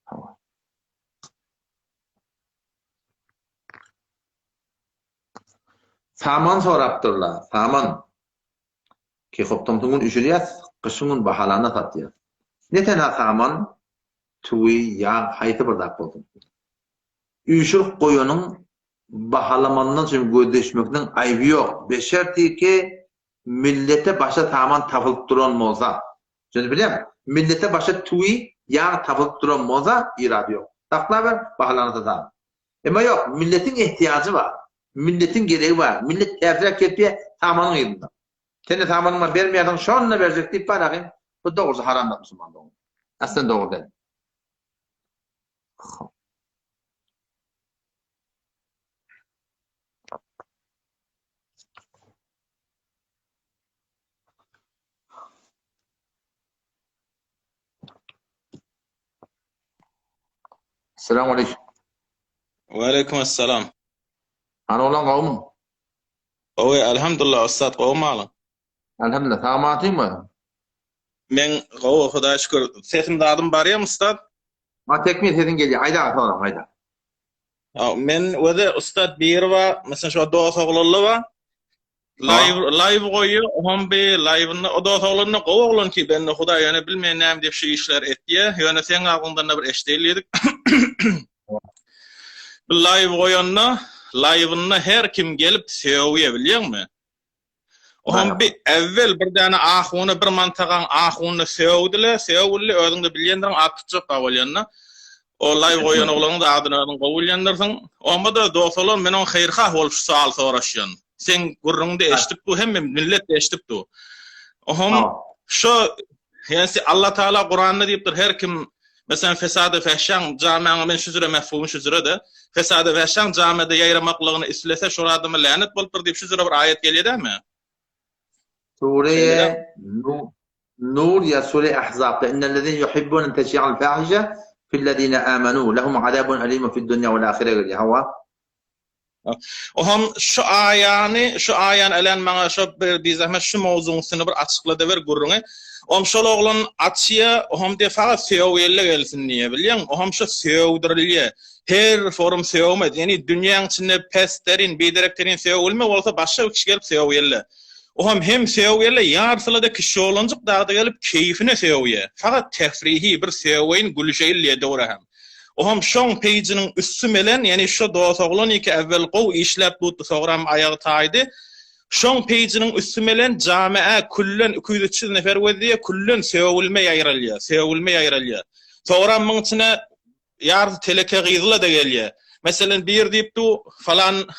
Tamam. Saman soraptırlar. Saman. Ki hoptamtımın üşüriyaz, kışımın bahalana satıyaz. Neten ha saman? Tüy, yağ, hayatı bırdak buldum. Üşür koyunun bahalamandan sonra gödeşmekten ayıbı yok. Beşerti ki millete başa saman tapılıp duran moza. Şimdi biliyor musun? Millete başa tüy, yağ tapılıp duran moza iradı yok. Takla ver, bahalana satalım. Ama yok, milletin ihtiyacı var. Milletin gereği var. Millet tefsir ketpiye tamanın yerinde. Kendi tamanıma vermeyedin, şu anla verecek deyip bakayım. Bu doğrusu haramda Müslüman doğru. Aslında doğru değil. Selamun aleyküm. Ve aleykümselam. Ana olan kavmum. Oy elhamdülillah ustad kavum alın. Elhamdülillah. Sağmatın mı? Men kavum Hudağa şükür. Sesim dadım var ya ustad? Ma tekmil sesin geliyor. Hayda sonra hayda. Men öde ustad bir var. Mesela şu doğa soğululu var. Live koyu. Ohun bir live'ını o doğa soğulunu kavum ki ben de Hudağa yani bilmeyen neyim diye şey işler ettiye. Yani sen ağından bir eşdeyliydik. Live koyunna live'ına her kim gelip seviye biliyor musun? Ohun bir evvel bir tane ahunu bir mantagan ahunu sevdiler, sevdiler özünde bilenlerin atçı qawalyanna. O live koyun oğlanın da adını qawalyandırsın. Onda da dostolar men on xeyrxah bolup sual soraşyan. Sen gurrungda eşitip bu hem millet eşitip bu. Ohun şu yani Allah Teala Kur'an'da deyipdir her kim mesela fesadı fehşan camiana men şu züre mefhumu şu züre de fesadı fehşan camide yayramaklıqını islese şu adamı lanet bolupdur deyip şu züre bir ayet geliyor değil mi? Sure Nur ya Sure Ahzab'da innellezine yuhibbun en teşi'al fahişe fillezine amanu lehum azabun alim fi'd dunya ve'l ahire geliyor. Hava. Ohum şu ayan elen bana şu bir zahmet şu mavzusunu bir açıkladı ver gurrunu. Om şol oğlan açıya ohum defa seviyelle gelsin diye biliyorsun. Ohum şu sevdiriliye. Her forum sevmet. Yani dünyanın içinde pestlerin, bidireklerin sevilme olsa başka bir kişi gelip seviyelle. Ohum hem seviyelle yarsıla da kişi olancık daha da gelip keyfine seviye. Fakat tefrihi bir seviyeyin gülüşeyle doğru hem. Ohum şon page'inin üstü melen yani şu doğa oğlan iki evvel qov işlep bu program ayağı taydı. Şon page'inin üstü melen camiye kullen 200 nefer wediye kullen sevilme yayralya. Programın içine yar teleke gıydıla da geliyor. Mesela bir deyip tu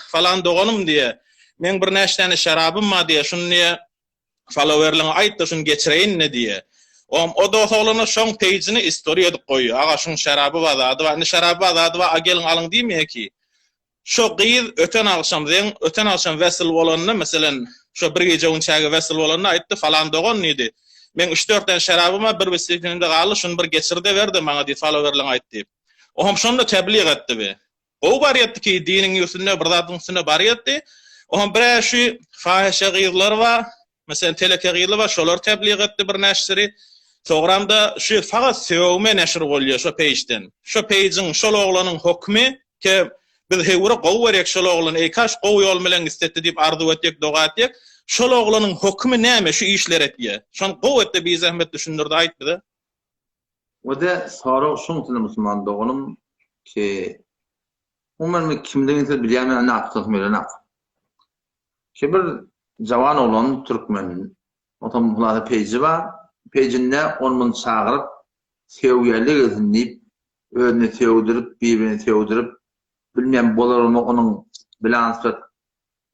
falan doğanım diye. Men bir neştane şarabım ma diye şunu niye followerlarına ait da şunu geçireyim ne diye. O da oğlana şon page'ini istoriya edip koyuyor. Ağa şun şarabı var adı var. Ne şarabı var adı var. Gelin alın değil mi ki? Şu qıyız öten alşam vesel olanına mesela şu bir gece unçağı vesel olanına aitti falan doğan neydi? Men 3-4 tane şarabıma bir bisikletimde qalı şunu bir geçirde verdi bana diye followerlarına aitti. Ohum şunu da tebliğ etti be. O bariyatdı ki dinin üstünde bir zatın üstünde bariyatdı. Ohan bireşi fahişe gıyırlar var. Mesela teleke gıyırlar var. Şolar tebliğ etti bir neşri. Soğramda şu fakat sevme neşir oluyor şu pejden. Şu pejin şol oğlanın hükmü ki biz hevura qow berek şol oğlan eykaş qow yol bilen istetdi dip arzu etdik doga etdik. Şol oğlanın hükmü näme şu işler etdiye. Şon qow etdi bir zahmet düşündürdi aytdı. O da sarı şunutlu Müslüman doğulum ki umman kimliğini bilýärmen ne yaptık melenak. Ki bir jawan olan Türkmen otam bulada peji var. Pejinde onun çağırıp sevgili gözünleyip özüne sevdirip birbirini sevdirip bilmeyen bolarını onun bilansıt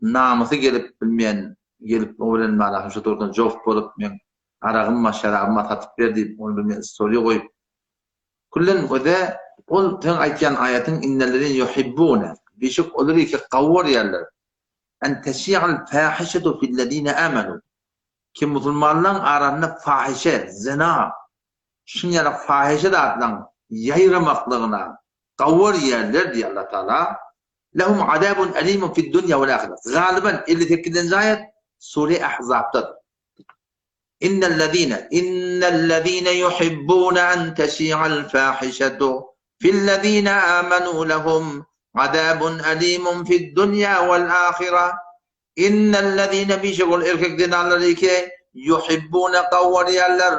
namusu gelip bilmeyen gelip o bilen malahı şu tordan jof bolup men aragım şarabıma tatıp berdi onu bilmeyen soruyu koyup kullen öde ol ten aytyan ayetin innellezine yuhibbuna bişik olur ki qawwar yerler en teşi'al fahişetu fillezine amanu ki Müslümanların arasında fahişe, zina, şunlara fahişe de adlan yayırmaklığına qawwar yerler diye Allah Teala lehum adabun alimun fid dunya vel ahiret. Galiben 58. ayet Sure Ahzab'tadır. İnnellezine yuhibbuna en teşi'al fahişetu fillezine amanu lehum adabun alimun fid dunya vel ahiret. İnnellezine bişegul erkek dinarları ki yuhibbuna qawwar yerler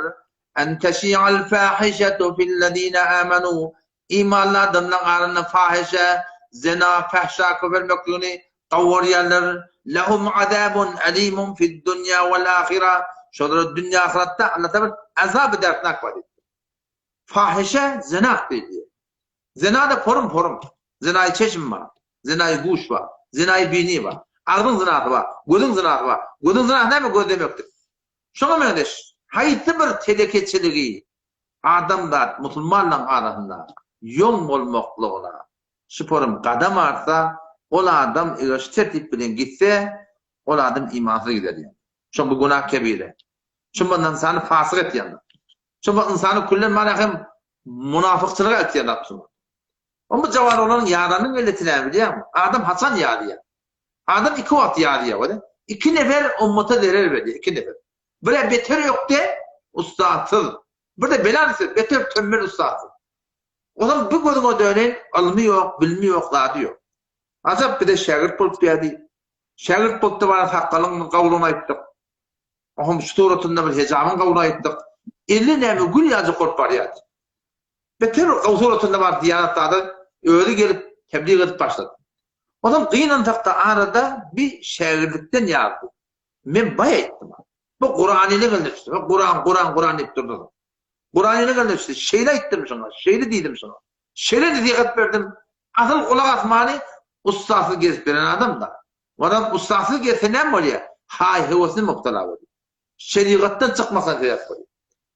en teşi'al fahişetu fillezine amanu imanlardan arasında fahişe, zina, fahşa, küfür mekruhuni qawwar yerler lehum adabun alimun fid dunya vel ahiret. Şolara dünya ahirette Allah Teala azab dertnak var. Fahişe zina diyor. Zina da forum. Zinayı çeşim var. Zinayı guş var. Zinayı bini var. Ağzın zinatı var. Gözün zinatı var. Gözün zinatı ne mi? Göz demektir. Şuna mendeş. Hayıtlı bir telekeçiliği adamlar, Müslümanlar arasında yol olmaklığına şüpherim kadam arsa o adam tertip bilen gitse o adam imansız gider yani. Şu bu günah kebire. Şu bu insanı fasık et yani. Şu bu insanı kullen manahım münafıkçılığa et yani. Ama cavar olan yaranın milletine biliyor musun? Adam Hasan yağdı ya. Adam 2 vat yağdı ya. 2 nefer ummata derer verdi. 2 nefer. Böyle beter yok de ustatsız. Burada belansı beter tömmel ustatsız. O zaman bu kodun o dönen alımı yok, bilmi yok, ladı yok. Azap bir de şagirt bulup geldi. Şagirt bulup da bana hakkalının kavlunu ayttık. Ahım şuturatında bir hecamın kavlunu ayttık. 50 nemi gül yazı korp var ya. Beter kavsuratında var Diyanet'ta öyle gelip tebliğ edip başladı. O zaman kıyınan takta arada bir şagirdlikten yardı. Ben bay ettim. Bu Kur'an ile gelmişti. Kur'an deyip durdu. Kur'an ile gelmişti. Şeyle ettim sana. Şeyle dedim sana. Şeyle de dikkat verdim. Asıl kulak asmanı ustasız gezip veren adam da. O adam ustasız gezse ne mi oluyor? Hevesini muhtala oluyor. Şeriattan çıkmasına sebep oluyor.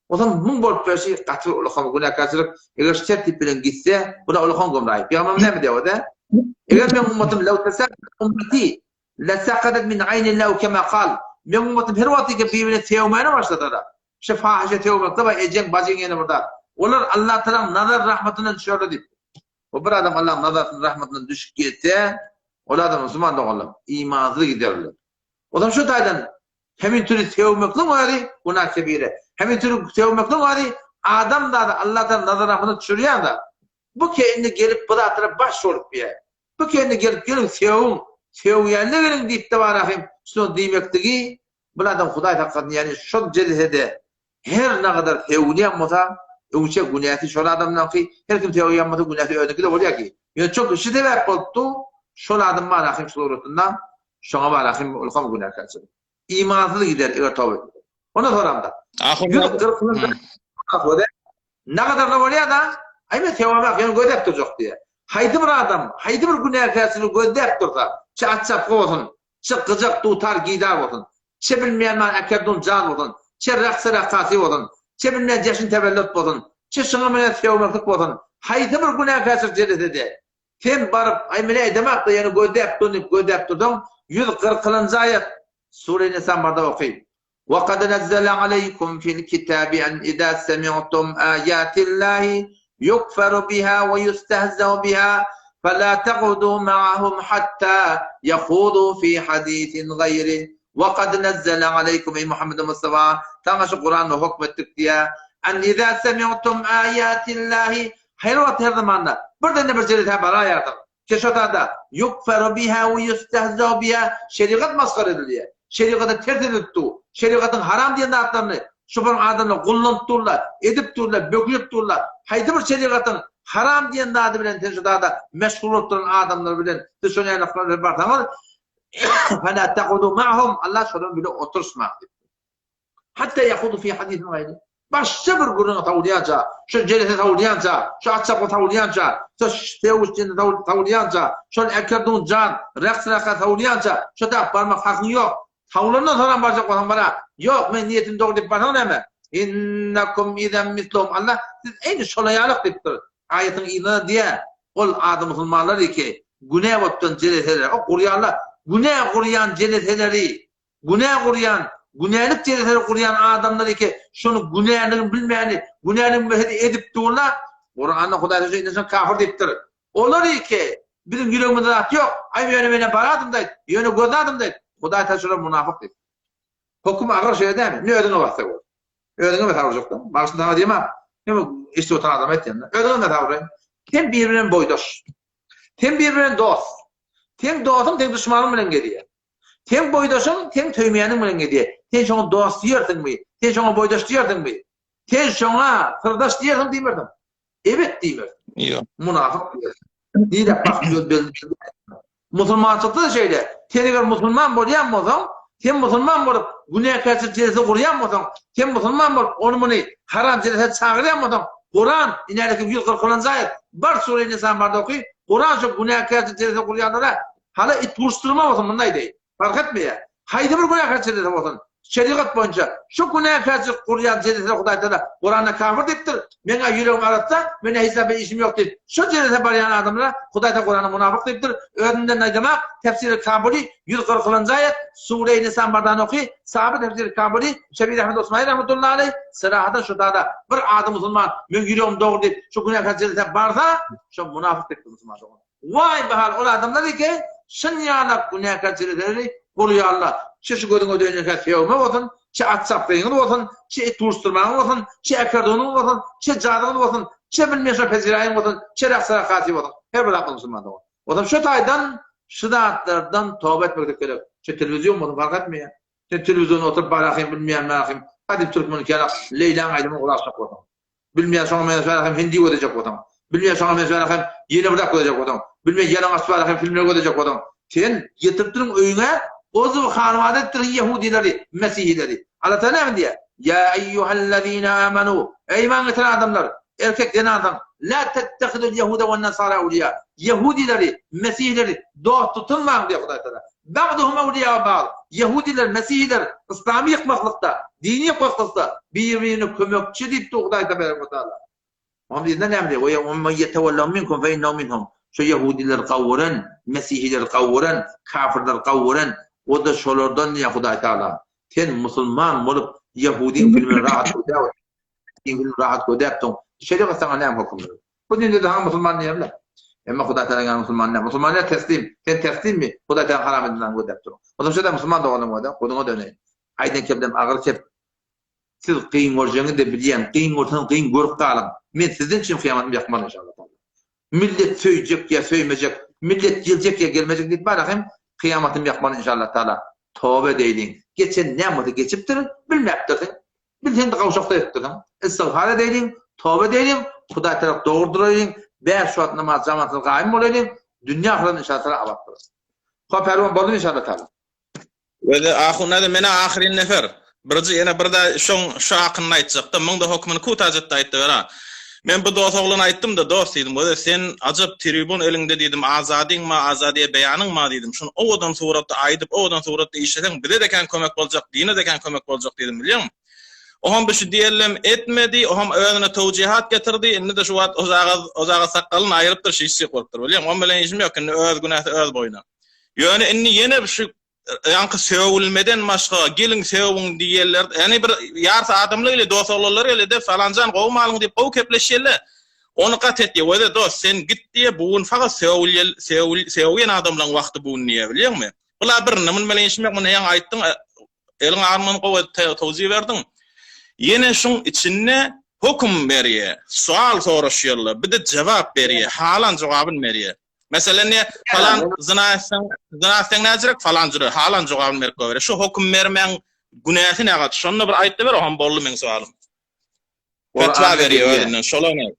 O zaman bunun bol peşi katır ulukan günahkarcılık eğer tertip bilen gitse bu da ulukan gümrahi. Peygamber ne mi diyor o da? Eğer ben ummetim lev tesakkat ummeti lesakadet min aynillahu kema kal. Ben ummetim her vakti ki birbirine sevmeye başladı da. İşte fahişe sevmek tabi ecen bacın yine burada. Onlar Allah Teala nazar rahmetinden düşüyor dedi. O bir adam Allah nazar rahmetinden düşük gelse o adam Müslüman da oğlum imansız giderler. O zaman şu taydan hemin türlü sevmekle var günah kebire. Hemin türlü sevmekle var adam da Allah Teala nazar rahmetinden düşürüyor da. Bu kendi gelip bu da taraf baş olup ya. Bu kendi gelip sevgiyenle gelin deyip de var ahim. Şunu demekti ki bu adam Huday hakkında yani şu cedhede her ne kadar sevgiyen olsa ölçe günahı şu adamdan ki her kim sevgiyen olsa günahı ödeki de oluyor ki. Yani çok işi de ver oldu. Şu adam var ahim suratından şuna var ahim ulkam günah kaçır. İmansız gider eğer tövbe. Onu soram da. Ne kadar ne oluyor da ayme sevmek yani gödep duracak diye. Haydi bir adam, haydi bir günah kaçırı gödep dursa. Çat olsun. Çıkacak tutar gider olsun. Çebilmeyen akerdun can olsun. Çerrak kasi olsun. Çebilmeyen yaşın tevellüt olsun. Çeşine mene sevmeklik olsun. Haydi bir günah kaçır dedi. Sen barıp aymene edemek de yani gödep durdun. 140. ayet. Sure Nisa barda okuyayım. وَقَدْ نَزَّلَ عَلَيْكُمْ فِي الْكِتَابِ أَنْ إِذَا سَمِعْتُمْ آيَاتِ اللّٰهِ يُكْفَرُ بِهَا وَيُسْتَهْزَوْ بِهَا فلا تقعدوا معهم حتى يخوضوا في حديث غيره وقد نزل عليكم أي محمد مصطفى تمش القرآن وحكم التكتيا أن إذا سمعتم آيات الله حيروت هذا معنى بردن برجلتها براياتهم كشتادا يكفر بها ويستهزأ بها شريعة مسخرة لها شريعة ترتدتو شريعة حرام دي ناتمنه شوفن آدمنا قلن تولا edip تولا bökülüp تولا haydi bir şeriatın haram diyen adı bilen teşhidada meşgul oturan adamlar bilen düşünenler var tamam. Fala taqudu ma'hum Allah şunun bile oturma. Hatta yahudu fi hadisin gayri. Başka bir guruna tavliyanca, şu celese tavliyanca, şu açsakla tavliyanca, şu tevuşçinde tavliyanca, şu ekerdun can, reksraka tavliyanca, şu da parmak hakkın yok. Tavlarından sonra başka olan bana, yok ben niyetim doğru deyip bana ne mi? İnnekum idem mislum Allah, siz en şolayalık deyip durun. Ayetin ilanı diye, ol adı Müslümanlar ki, günah vattan celeseler, o kuruyanlar, günah kuruyan celeseleri, günah kuruyan, günahlık celeseleri kuruyan adamları ki, şunu günahını bilmeyeni, günahını mühedi edip dururlar, Kur'an'da Kuday'da şu insan kafir deyip durur. Olur ki, bizim yüreğimizde rahat yok, ay yönü baradım deyip, yönü gözadım deyip, Kuday taşıran münafık deyip. Hukum ağır şey değil mi? Ne ödünü varsa bu? Ödünü mi tavırcıktan? Başını daha diyeyim ha. Ne mi? İşte otan adam et yanına. Ödünü mi tavırcıktan? Tem birbirinin boydaş. Tem birbirinin dost. Tem dostum, tem düşmanım bilen gidiyor. Tem boydaşın, tem töymeyenin bilen gidiyor. Tem şuna dost diyordun mu? Tem şuna boydaş diyordun mu? Tem şuna kırdaş diyordun demirdim. Evet demirdim. Yok. Münafık diyor. Niye de bak belli. Müslüman çıktı şeyde. Tenegar Müslüman bolyan mısın? Sen Müslüman bolup günah karşı cezası kuruyan mısın? Sen Müslüman bolup onu bunu haram cezası çağıran mısın? Kur'an ineriki 140 ayet. Bar sure-i Nisa barda okuy. Kur'an şu günah karşı cezası kuruyanlara hala it kuruşturma olsun bunday değil. Fark etmiyor. Haydi bir günah karşı cezası olsun. Şeriat boyunca şu günah karşı kuruyan cezası Huday Teala Kur'an'da kafir deyiptir. Mena yüreğim aratsa mena hesabı işim yok deyip. Şu cezası barayan adamlara Huday Teala Kur'an'da münafık deyiptir. Öğreninden ne demek? Tefsir-i Kabuli 140 ayet Sure-i Nisa bardan okuy. Sahabe tefsir-i Kabuli Şebir Ahmet Osmani rahmetullahi aleyh sırahatan şu dağda bir adı Müslüman men yüreğim doğru deyip şu günah karşı cezası barsa şu münafık deyiptir Müslüman. Vay bahar o adamlar ki şınyanak günah karşı cezası kuruyorlar. Şu gözün ödeyecek sevme olsun, şu atsaplayın olsun, şu turşturmanın olsun, şu ekardonun olsun, şu cadığın olsun, şu bilmeyen pezirayın olsun, şu raksara katip olsun. Her bir akıl Müslüman'da olsun. O zaman şu taydan, şu dağıtlardan tövbe etmek gerek. Şu televizyon olsun, fark etmiyor. Şu televizyonu oturup barakayım, bilmeyen merakayım. Hadi Türkmen'i kere Leyla'nın aydımı ulaşacak olsun. Bilmeyen sonra ben söylerim, Hindi ödeyecek olsun. Bilmeyen sonra ben söylerim, yeni bırak ödeyecek olsun. Bilmeyen yalan asfalakayım, filmler ödeyecek olsun. Sen getirip durun öyüne, Ozu hanvadettir Yahudileri, Mesihileri. Allah Teala ne diyor? Ya eyyuhellezine amenu. Ey iman getiren adamlar, erkek denen adam. La tettehidul Yahude ve Nasara evliya. Yahudileri, Mesihleri dost tutulmayın diyor Huday Teala. Ba'duhum evliya ba'd. Yahudiler, Mesihler İslami yıkmaklıkta, dini yıkmaklıkta birbirini kömekçi deyip Huday Teala. Onun için ne diyor? Ve yevmen yetevellahum minkum fe innehu minhum. Şu Yahudiler kavuran, Mesihler kavuran, kafirler kavuran. O da şolardan ya Huday Teala. Sen Müslüman olup Yahudin filmini rahat koyuyor. Filmini rahat koyuyor. Şeriat sana ne hükümleri? Bu dünyada hangi Müslüman ne yapıyor? Ama Huday Teala'nın Müslüman ne? Müslümanlar teslim. Sen teslim mi? Huday Teala haram edilen koyuyor. O zaman şöyle Müslüman da olanı koduna dönüyor. Aydan kebden ağır kep. Siz kıyın orjanı da bilen, kıyın ortanı kıyın görüp kalın. Men sizin için kıyametimi yakmam inşallah. Millet söyleyecek ya söylemeyecek. Millet gelecek ya gelmeyecek deyip bakayım. Kıyametim yakmanı inşallah Teala. Tövbe deyin. Geçen nemeti geçiptir, bilmeptirdin. Bilsen de kavuşakta ettirdin. İstiğfar edeydin, tövbe deyin, Huday Teala doğurdurayın, 5 saat namaz zamanında kaim olayın, dünya ahiret inşallah Teala avattırır. Pervan bolun inşallah Teala. Ve de ahuna da mena ahirin nefer. Birci yana birda şu akınna aytacakda, mın da hükmünü kutajatda aytdı vera. Men bu dost oğluna aytdım da dost dedim. O da sen acap tribun elinde dedim. Azadin ma, azadiye beyanın ma dedim. Şunu o odan suratda aydıp, o odan suratda işleten bire deken kömek olacak, dine deken kömek olacak dedim biliyor musun? Oham bir şu diyelim etmedi, oham önüne tevcihat getirdi. Inni de şu vat ozağa sakkalını ayırıp da şişsi korktur biliyor musun? Oham bilen işim yok. Inni öz günahı öz boyuna. Yani inni yine bir şu yankı sevulmeden başka gelin sevun diyeler. Yani bir yarsa adamlarıyla dost oğulları ile de falancan kovmalın deyip o kepleşirler. Onu kat et diye. Öyle dost sen git diye buğun fakat sevgiyen adamla vakti buğun niye biliyor musun? Bula bir namın meleyişmek bunu yan ayttın. Elin armanı kova tavsiye verdin. Yine şun içine hukum veriye. Sual soruşuyorlar. Bir de cevap veriye. Halan cevabın veriye. Mesela ne falan zina etsen necirek falan cürü. Halan cevabın veriye. Şu hukum vermeyen günahı ne kadar? Şunu bir ayette ver o ham bollu men sualım. Fetva veriyor öyle. Şola ne?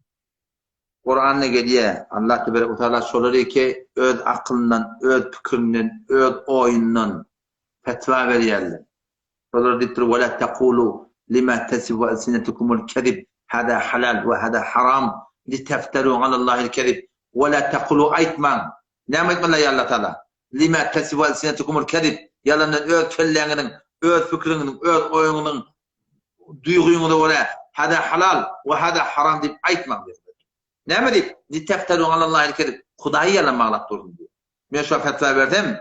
Kur'an ne geliyor? Allah Tebarek ve Teala soruyor ki öz akılından, öz fikrinden, öz oyundan fetva veriyorlar. Soruyor dittir ve la taqulu lima tasifu alsinatukumul kadhib hada halal ve hada haram litaftaru ala Allah'il kadhib ve la taqulu aytman. Ne aytmanlar ya Allah Teala? Lima tasifu alsinatukumul kadhib yalandan öz kellerinin, öz fikrinin, öz oyununun duyguğunu öyle hada halal ve hada haram deyip aytman diyor. Ne deyip? Litefteru Allah'il kedib. Hudayı yalan mağlap durdum diyor. Men şu fetva verdim.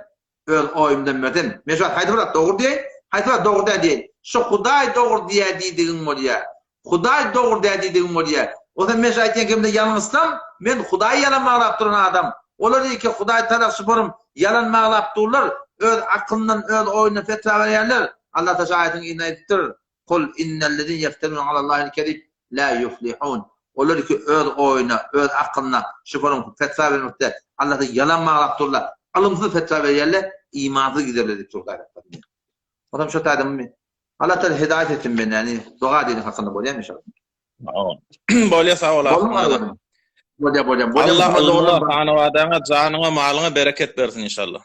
Öz oyumdan verdim. Men şu haydi bırak doğru diye. Haydi bırak doğru diye. Şu Huday doğru diye dediğin moya. Huday doğru diye dediğin moya. O da men şu aytken kimde yanılsam men Hudayı yalan mağlap duran adam. Olar diyor ki Huday taraf sıfırım yalan mağlap dururlar. Öz aklından öz oyuna fetva verirler. Allah Teala ayetin inayettir. Kul innellezine yefterun Allah'il kedib la yuflihun. Olur ki öz oyuna, öz aklına, şufarın fetva vermekte Allah'ta yalan mağlap dururlar. Alımsız fetva verirler, imansız giderler deyip çok gayret var. Adam şu tadım mı? Allah Teala hidayet etsin beni yani. Dua dinin hakkında boluyam inşallah. Bolya sağ ol. Bolya. Allah Subhanahu ve Teala canına malına bereket versin inşallah.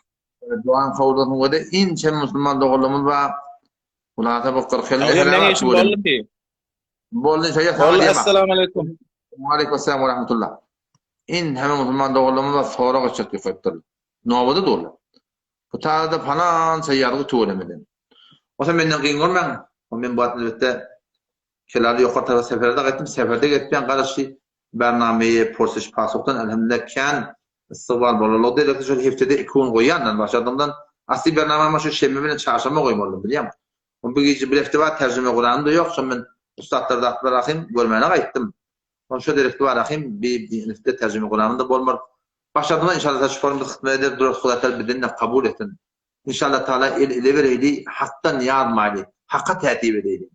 Duan kavulun ve de ince Müslüman doğruluğumuz var. Ulata bu kırkıllı helal olsun. Bollu ki. Bollu şey. Assalamu alaikum. Wa alaikum assalam ve rahmetullah. In hemen Müslüman doğruluğumuzda sonra geçecek yoktur. Novada doğru. Bu tarafta falan seyyarlığı tuğlemeden. O zaman benden kıyın görmem. O ben bu atlıbette kelali yukarı tarafa seferde gittim. Seferde gittim. Karşı bernameyi porsiş pasoktan elhamdülillah kan istival bolalı dedi. Şöyle heftede 2 gün koyandan başladığımdan asli bernameme şu şemmemine çarşamba koymalıyım biliyor musun? Bu gece bir hafta var tercüme Kur'an'ı da yok. Sonra ben ustadlarda akbar akayım görmeyene gittim. Onun şu direkti var akayım bir hafta tercüme Kur'an'ı da bolmar. Başladığımda inşallah taşıforumda hizmet eder. Durak Kudatel bedenine kabul ettin. İnşallah Teala ele vereydi. Haktan yarmaydı. Hakka tertip edeydi.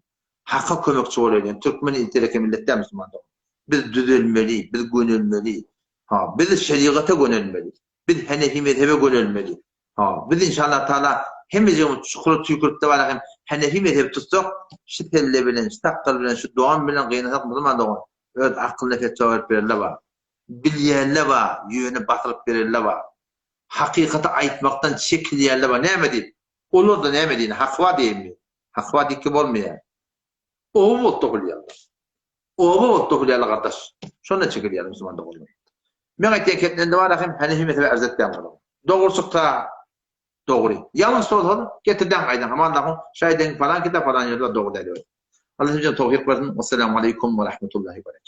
Hakka kömekçi olaydı. Türkmen ilteleke milletten Müslümanlar. Biz düzülmeli, biz gönülmeli. Biz şeriata gönülmeli. Biz Hanefi mezhebe gönülmeli. Biz inşallah Teala hemizin çukuru tükürüp de var. Hanefi mezhebi tutsak, şu telle bilen, şu takkal bilen, şu doğan bilen kıynasak Müslümanlar. Evet, aklına fetva verip verirler var. Bilyenler var, yönü batırıp verirler var. Hakikati aytmaktan çekilyenler var. Ne mi? Olur da ne mi? Hak var değil mi? Hak var dikim olmuyor. Oğu bot dokulayarlar. Oğu bot dokulayarlar kardeş. Şuna çekilyenler Müslümanlar olmuyor. Ben aytken ketlerinde var akım, Hanefi mezhebi erzetten var. Doğrursuk da doğru. Yalnız sordu, getirden kaydan. Aman Allah'ım, şahiden falan kitap falan yerler doğru dedi. Allah'ım tevfik versin. Vesselamu aleyküm ve rahmetullahi ve berekatuhu.